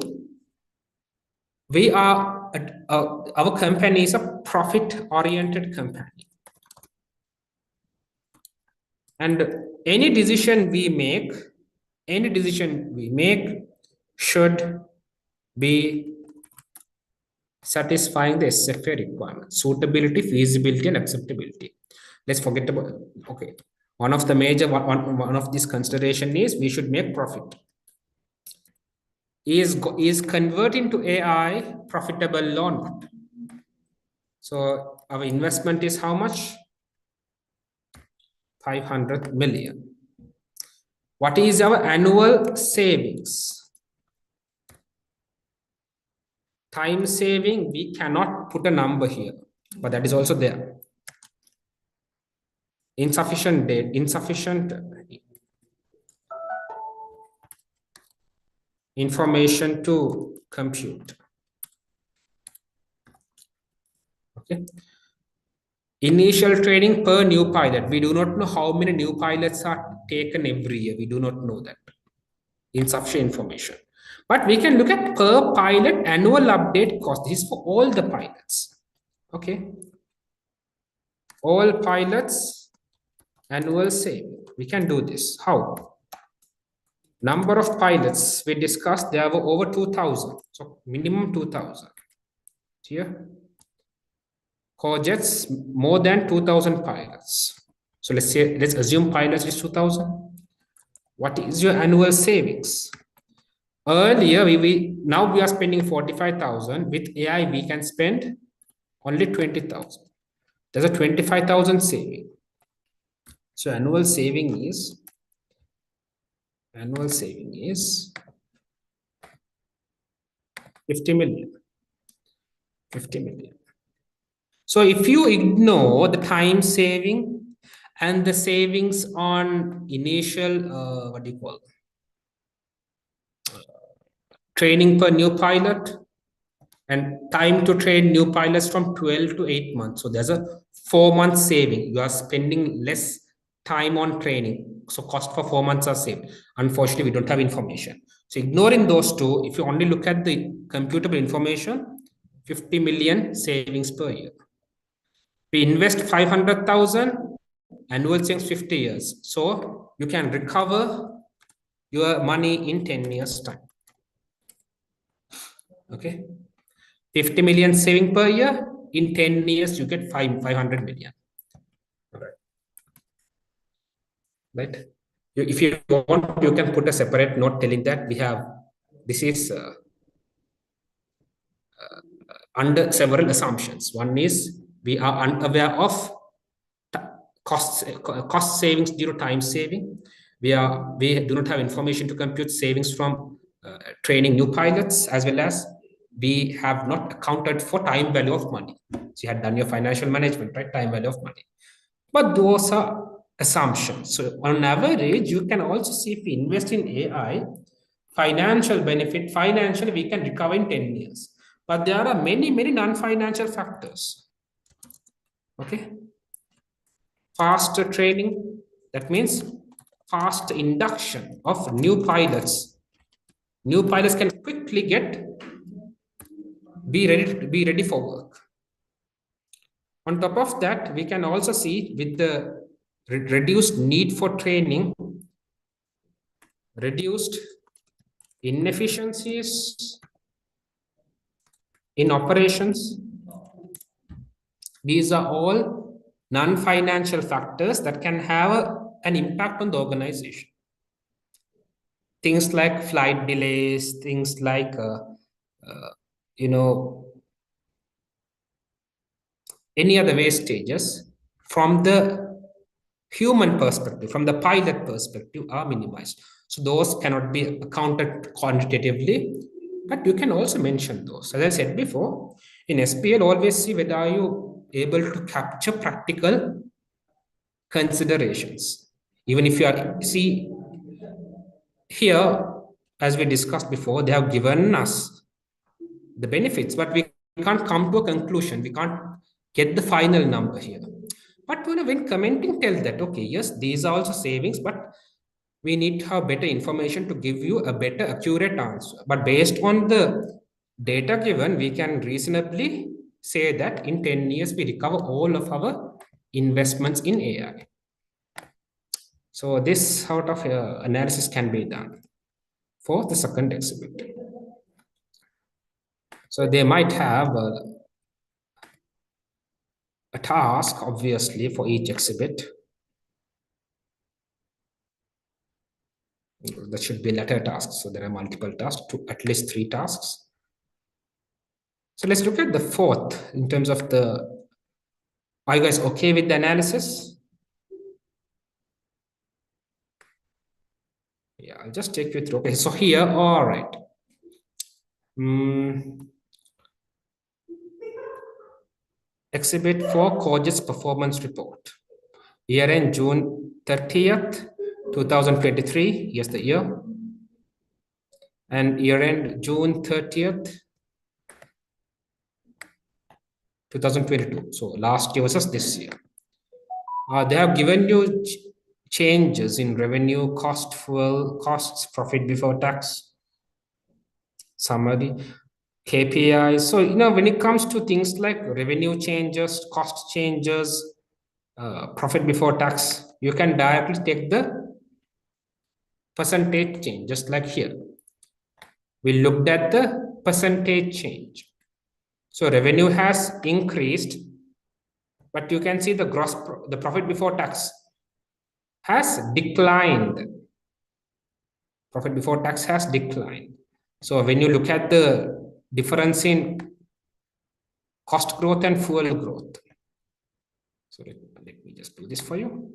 Speaker 2: we are, our company is a profit-oriented company. And any decision we make should be satisfying the SFA requirements, suitability, feasibility, and acceptability. Let's forget about, okay. One of the major, one of this consideration is we should make profit. Is converting to AI profitable or not? So our investment is how much? 500 million. What is our annual savings? Time saving, we cannot put a number here, but that is also there. Insufficient data, insufficient information to compute. Okay. Initial training per new pilot. We do not know how many new pilots are taken every year. We do not know that. Insufficient information. But we can look at per pilot annual update cost. This is for all the pilots. Okay. All pilots annual saving. We can do this. How? Number of pilots we discussed, there were over 2,000. So minimum 2,000. Here. Cojets, more than 2,000 pilots. So let's assume pilots is 2,000. What is your annual savings? Earlier, now we are spending 45,000. With AI, we can spend only 20,000. There's a 25,000 saving. So annual saving is 50 million. 50 million. So if you ignore the time saving and the savings on initial, what do you call, training per new pilot, and time to train new pilots from 12 to 8 months. So there's a 4 month saving. You are spending less time on training. So cost for 4 months are saved. Unfortunately, we don't have information. So ignoring those two, if you only look at the computable information, 50 million savings per year. We invest 500,000, annual savings 50 years. So you can recover your money in 10 years time. Okay. 50 million saving per year. In 10 years, you get 500 million. Right. If you want, you can put a separate note telling that we have, this is under several assumptions. One is we are unaware of cost savings due to time saving. We do not have information to compute savings from training new pilots, as well as we have not accounted for time value of money. So you had done your financial management, right? Time value of money. But those are assumptions. So on average, you can also see if we invest in AI, financial benefit, financially we can recover in 10 years. But there are many, many non-financial factors. Okay. Faster training, that means fast induction of new pilots. New pilots can quickly be ready for work. On top of that, we can also see with the reduced need for training, reduced inefficiencies in operations. These are all non-financial factors that can have an impact on the organization. Things like flight delays, things like you know, any other wastages from the human perspective, from the pilot perspective, are minimized. So those cannot be accounted quantitatively, but you can also mention those. As I said before, in SBL, always see whether are you able to capture practical considerations. Even if you are, see here, as we discussed before, they have given us the benefits, but we can't come to a conclusion. We can't get the final number here. But when commenting, tell that, okay, yes, these are also savings, but we need to have better information to give you a better accurate answer. But based on the data given, we can reasonably say that in 10 years, we recover all of our investments in AI. So this sort of analysis can be done for the second exhibit. So they might have a task, obviously, for each exhibit. There should be letter tasks. So there are multiple tasks, at least 3 tasks. So let's look at the fourth in terms of the, are you guys okay with the analysis? Yeah, I'll just take you through. Okay, so here, all right. Exhibit 4, Cojets performance report. Year end June 30th, 2023. Yes, the year. And year end June 30th, 2022. So last year versus this year. They have given you changes in revenue, cost, fuel costs, profit before tax, summary, KPIs. So, when it comes to things like revenue changes, cost changes, profit before tax, you can directly take the percentage change, just like here. We looked at the percentage change. So revenue has increased, but you can see the the profit before tax has declined. Profit before tax has declined. So when you look at the difference in cost growth and fuel growth. So let me just do this for you.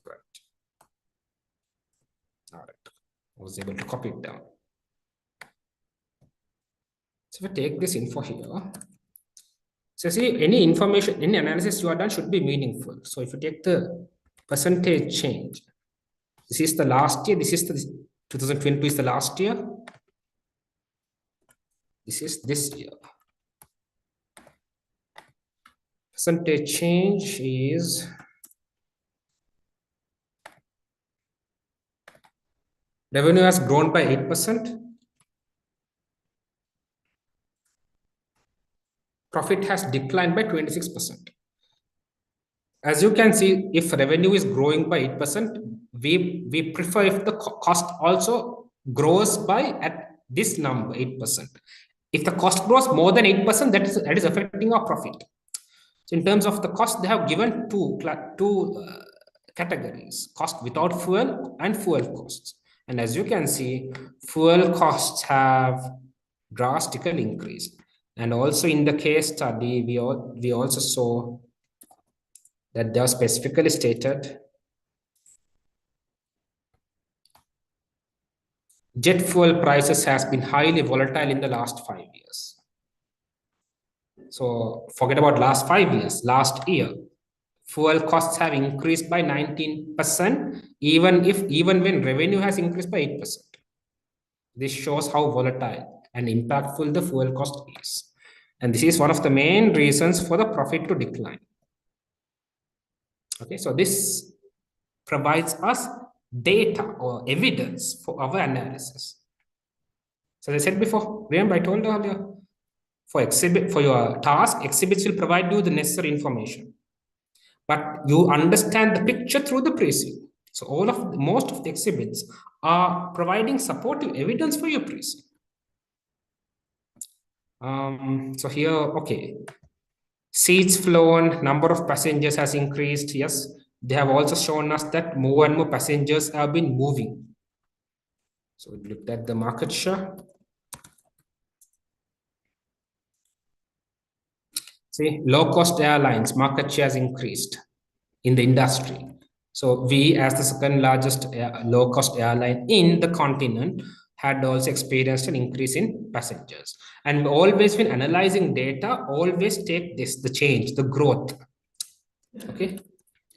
Speaker 2: Right. All right. I was able to copy it down. So if we take this info here, so see, any information, any analysis you are done should be meaningful. So if you take the percentage change, this is the last year, this is the 2022 is the last year. This is this year. Percentage change is revenue has grown by 8%. Profit has declined by 26%. As you can see, if revenue is growing by 8%, we prefer if the cost also grows by at this number 8%. If the cost grows more than 8%, that is affecting our profit. So in terms of the cost, they have given two categories: cost without fuel and fuel costs. And as you can see, fuel costs have drastically increased. And also in the case study, we also saw that they are specifically stated jet fuel prices has been highly volatile in the last 5 years. So forget about last 5 years, last year, fuel costs have increased by 19%, even when revenue has increased by 8%. This shows how volatile and impactful the fuel cost is. And this is one of the main reasons for the profit to decline. Okay, so this provides us data or evidence for our analysis. So as I said before, remember I told earlier, for your task, exhibits will provide you the necessary information, but you understand the picture through the pre-scene. So most of the exhibits are providing supportive evidence for your pre-scene. So here, okay, seats flown, number of passengers has increased. Yes, they have also shown us that more and more passengers have been moving. So we looked at the market share. See, low-cost airlines market share has increased in the industry. So we, as the second largest low-cost airline in the continent, had also experienced an increase in passengers. And always when analyzing data, always take this, the change, the growth. Okay,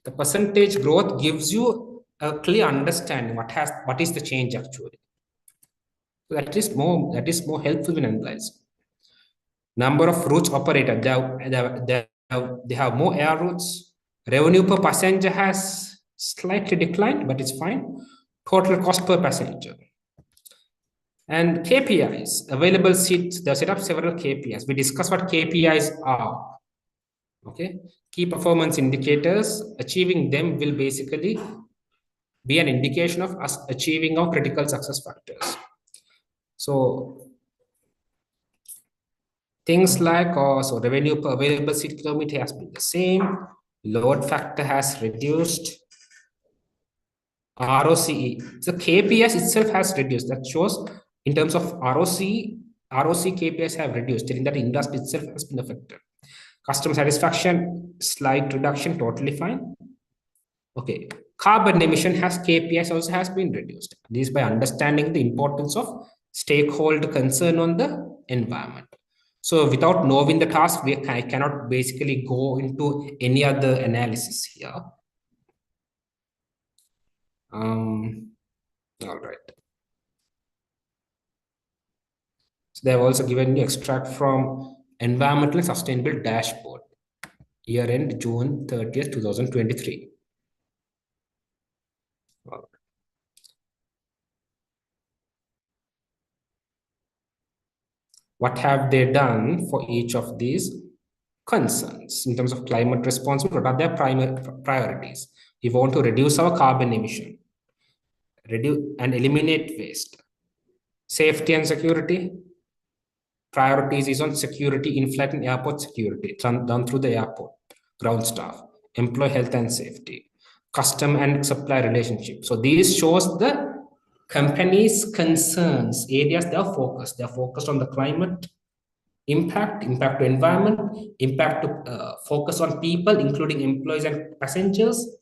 Speaker 2: the percentage growth gives you a clear understanding what is the change actually. So that is more helpful when analyzing. Number of routes operated, they have more air routes. Revenue per passenger has slightly declined, but it's fine. Total cost per passenger. And KPIs, available seats, they set up several KPIs. We discussed what KPIs are. Okay, key performance indicators, achieving them will basically be an indication of us achieving our critical success factors. So things like so revenue per available seat kilometer has been the same, load factor has reduced, ROCE, the KPIs itself has reduced. That shows in terms of ROC KPIs have reduced, telling that the industry itself has been affected. Customer satisfaction, slight reduction, totally fine. Okay, carbon emission KPIs also has been reduced. This by understanding the importance of stakeholder concern on the environment. So without knowing the task, I cannot basically go into any other analysis here. All right. So they have also given you extract from Environmental and Sustainable Dashboard, year end June 30th, 2023. All right. What have they done for each of these concerns in terms of climate response? What are their primary priorities? We want to reduce our carbon emission, reduce and eliminate waste. Safety and security, priorities is on security, in-flight and airport security, done through the airport, ground staff, employee health and safety, customer and supply relationship. So these shows the company's concerns, areas they are focused. They are focused on the climate, impact to environment, impact to focus on people, including employees and passengers,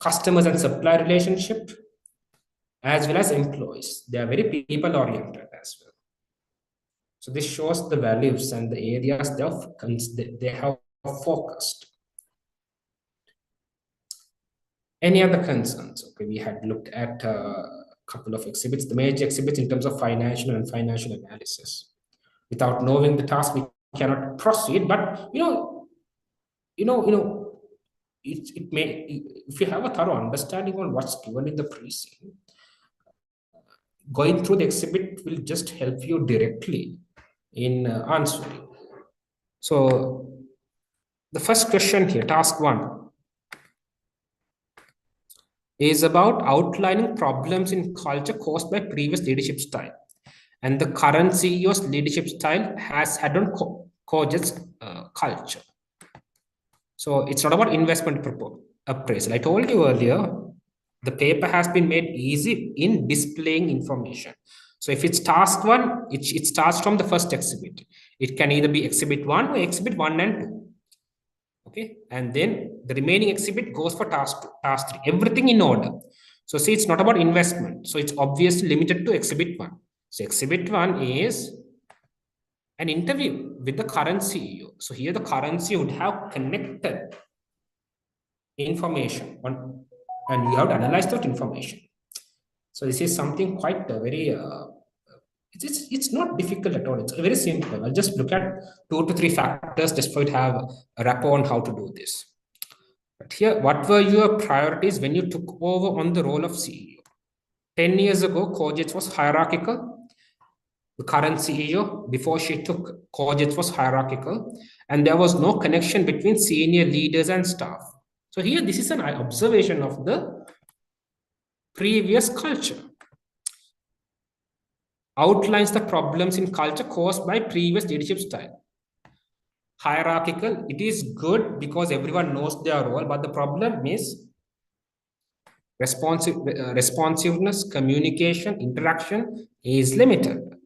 Speaker 2: customers and supply relationship, as well as employees. They are very people oriented as well. So this shows the values and the areas they have focused. Any other concerns? Okay, we had looked at a couple of exhibits, the major exhibits in terms of financial and financial analysis. Without knowing the task, we cannot proceed. But it may, if you have a thorough understanding on what's given in the pre-scene, going through the exhibit will just help you directly in answering. So the first question here, task 1, is about outlining problems in culture caused by previous leadership style. And the current CEO's leadership style has had on Cojets culture. So it's not about investment appraisal. I told you earlier, the paper has been made easy in displaying information. So if it's task 1, it starts from the first exhibit. It can either be exhibit 1 or exhibit 1 and 2. Okay, and then the remaining exhibit goes for task 2, task 3, everything in order. So see, it's not about investment. So it's obviously limited to exhibit 1. So exhibit 1 is an interview with the current CEO. So here the current CEO would have connected information on, and you have to analyze that information. So this is something quite very it's not difficult at all. It's very simple. I'll just look at 2 to 3 factors just for you to have a rapport on how to do this. But here, what were your priorities when you took over on the role of CEO? 10 years ago, Cojets was hierarchical. The current CEO, before she took Cojets, was hierarchical, and there was no connection between senior leaders and staff. So here, this is an observation of the previous culture. Outlines the problems in culture caused by previous leadership style. Hierarchical, it is good because everyone knows their role, but the problem is responsiveness, communication, interaction is limited.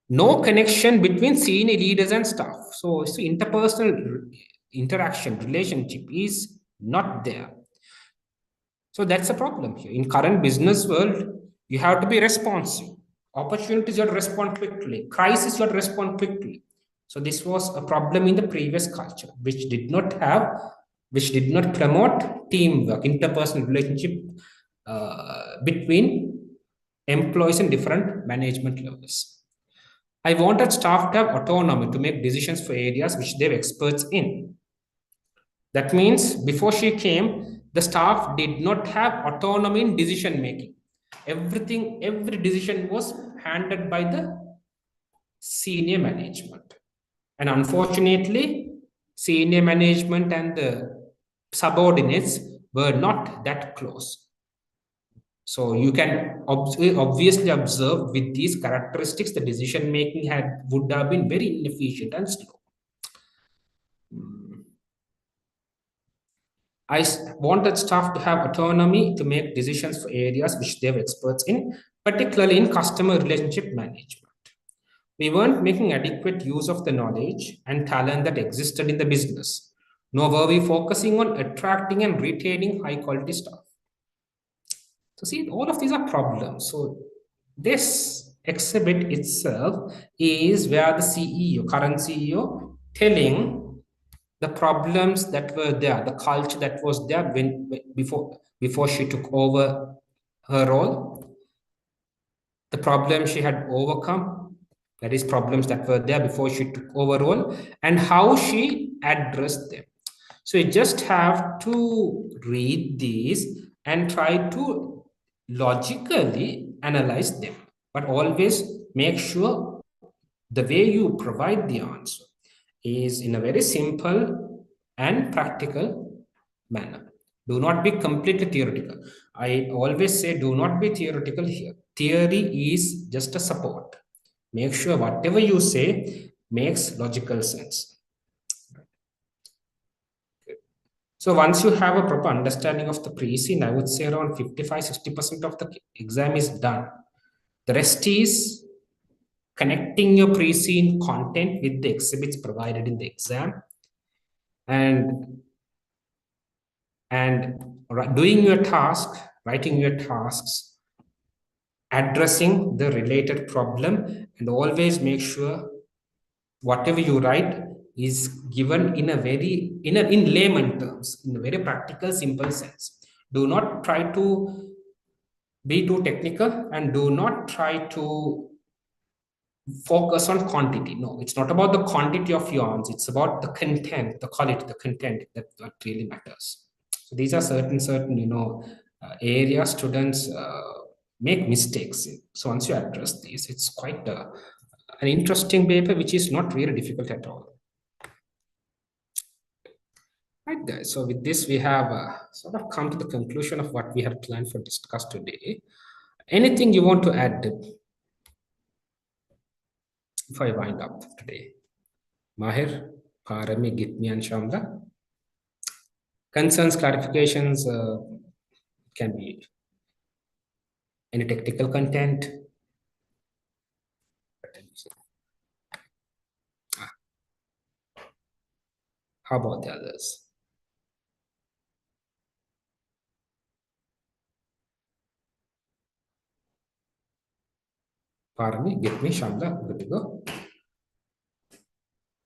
Speaker 2: No connection between senior leaders and staff. So interpersonal interaction, relationship is not there. So that's a problem here. In current business world, you have to be responsive. Opportunities, you have to respond quickly. Crisis, you have to respond quickly. So this was a problem in the previous culture, which did not promote teamwork, interpersonal relationship between employees in different management levels. I wanted staff to have autonomy to make decisions for areas which they're experts in. That means before she came, the staff did not have autonomy in decision making. Every decision was handled by the senior management. And unfortunately, senior management and the subordinates were not that close. So you can obviously observe with these characteristics, the decision making would have been very inefficient and slow. I wanted staff to have autonomy to make decisions for areas which they were experts in, particularly in customer relationship management. We weren't making adequate use of the knowledge and talent that existed in the business, nor were we focusing on attracting and retaining high quality staff. So see, all of these are problems. So this exhibit itself is where the CEO, current CEO, telling the problems that were there, the culture that was there before she took over her role, the problems she had overcome, that is problems that were there before she took over role, and how she addressed them. So you just have to read these and try to logically analyze them, but always make sure the way you provide the answer is in a very simple and practical manner. Do not be completely theoretical. I always say do not be theoretical here. Theory is just a support. Make sure whatever you say makes logical sense. So once you have a proper understanding of the pre-scene, I would say around 55-60% of the exam is done. The rest is connecting your pre-scene content with the exhibits provided in the exam and doing your task, writing your tasks addressing the related problem, and always make sure whatever you write is given in a very in layman terms, in a very practical, simple sense. Do not try to be too technical, and do not try to focus on quantity. No, it's not about the quantity of yarns, it's about the content, the quality, the content that really matters. So these are certain areas students make mistakes in. So once you address these, it's quite an interesting paper, which is not really difficult at all. Right, guys. So with this, we have sort of come to the conclusion of what we had planned for discuss today. Anything you want to add, Deb, before I wind up today? Mahir, Parami, Gitmi, and Shamla. Concerns, clarifications can be any technical content. How about the others? Parami, Gitmi, Shamla, good to go.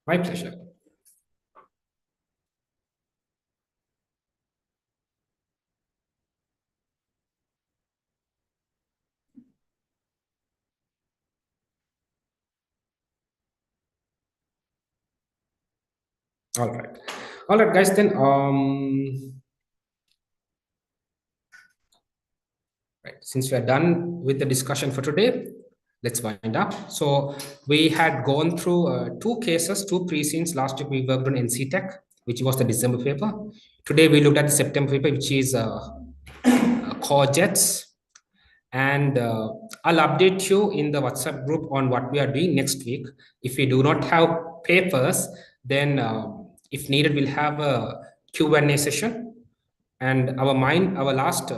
Speaker 2: My pleasure. All right, guys. Then right, since we are done with the discussion for today, let's wind up. So we had gone through two cases, two pre-scenes. Last week we worked on NC Tech, which was the December paper. Today we looked at the September paper, which is Cojets. And I'll update you in the WhatsApp group on what we are doing next week. If we do not have papers, then if needed, we'll have a Q&A session. And our last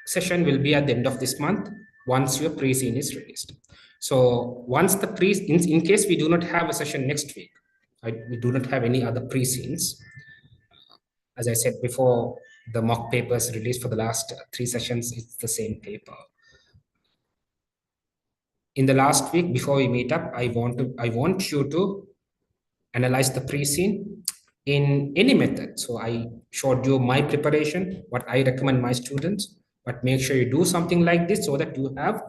Speaker 2: session will be at the end of this month once your pre-scene is released. So once the in case we do not have a session next week, we do not have any other pre-scenes. As I said before, the mock papers released for the last 3 sessions, it's the same paper. In the last week before we meet up, I want you to analyze the pre-scene in any method. So I showed you my preparation, what I recommend my students, but make sure you do something like this so that you have,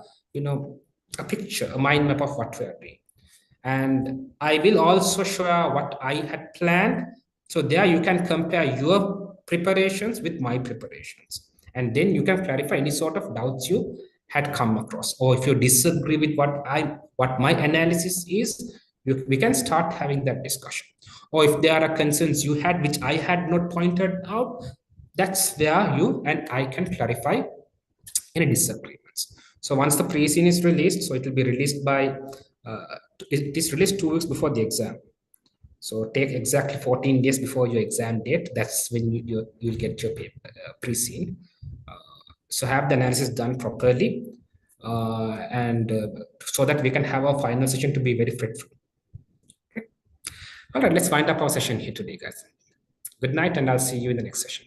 Speaker 2: a picture, a mind map of what we are doing. And I will also show what I had planned. So there you can compare your preparations with my preparations. And then you can clarify any sort of doubts you had come across. Or if you disagree with what my analysis is, we can start having that discussion. Or if there are concerns you had which I had not pointed out, that's where you and I can clarify any disagreements. So once the pre-scene is released, so it will be released by it is released 2 weeks before the exam. So take exactly 14 days before your exam date. That's when you'll get your paper, pre-scene. So have the analysis done properly, and so that we can have our final session to be very fruitful. Okay. All right, let's wind up our session here today, guys. Good night, and I'll see you in the next session.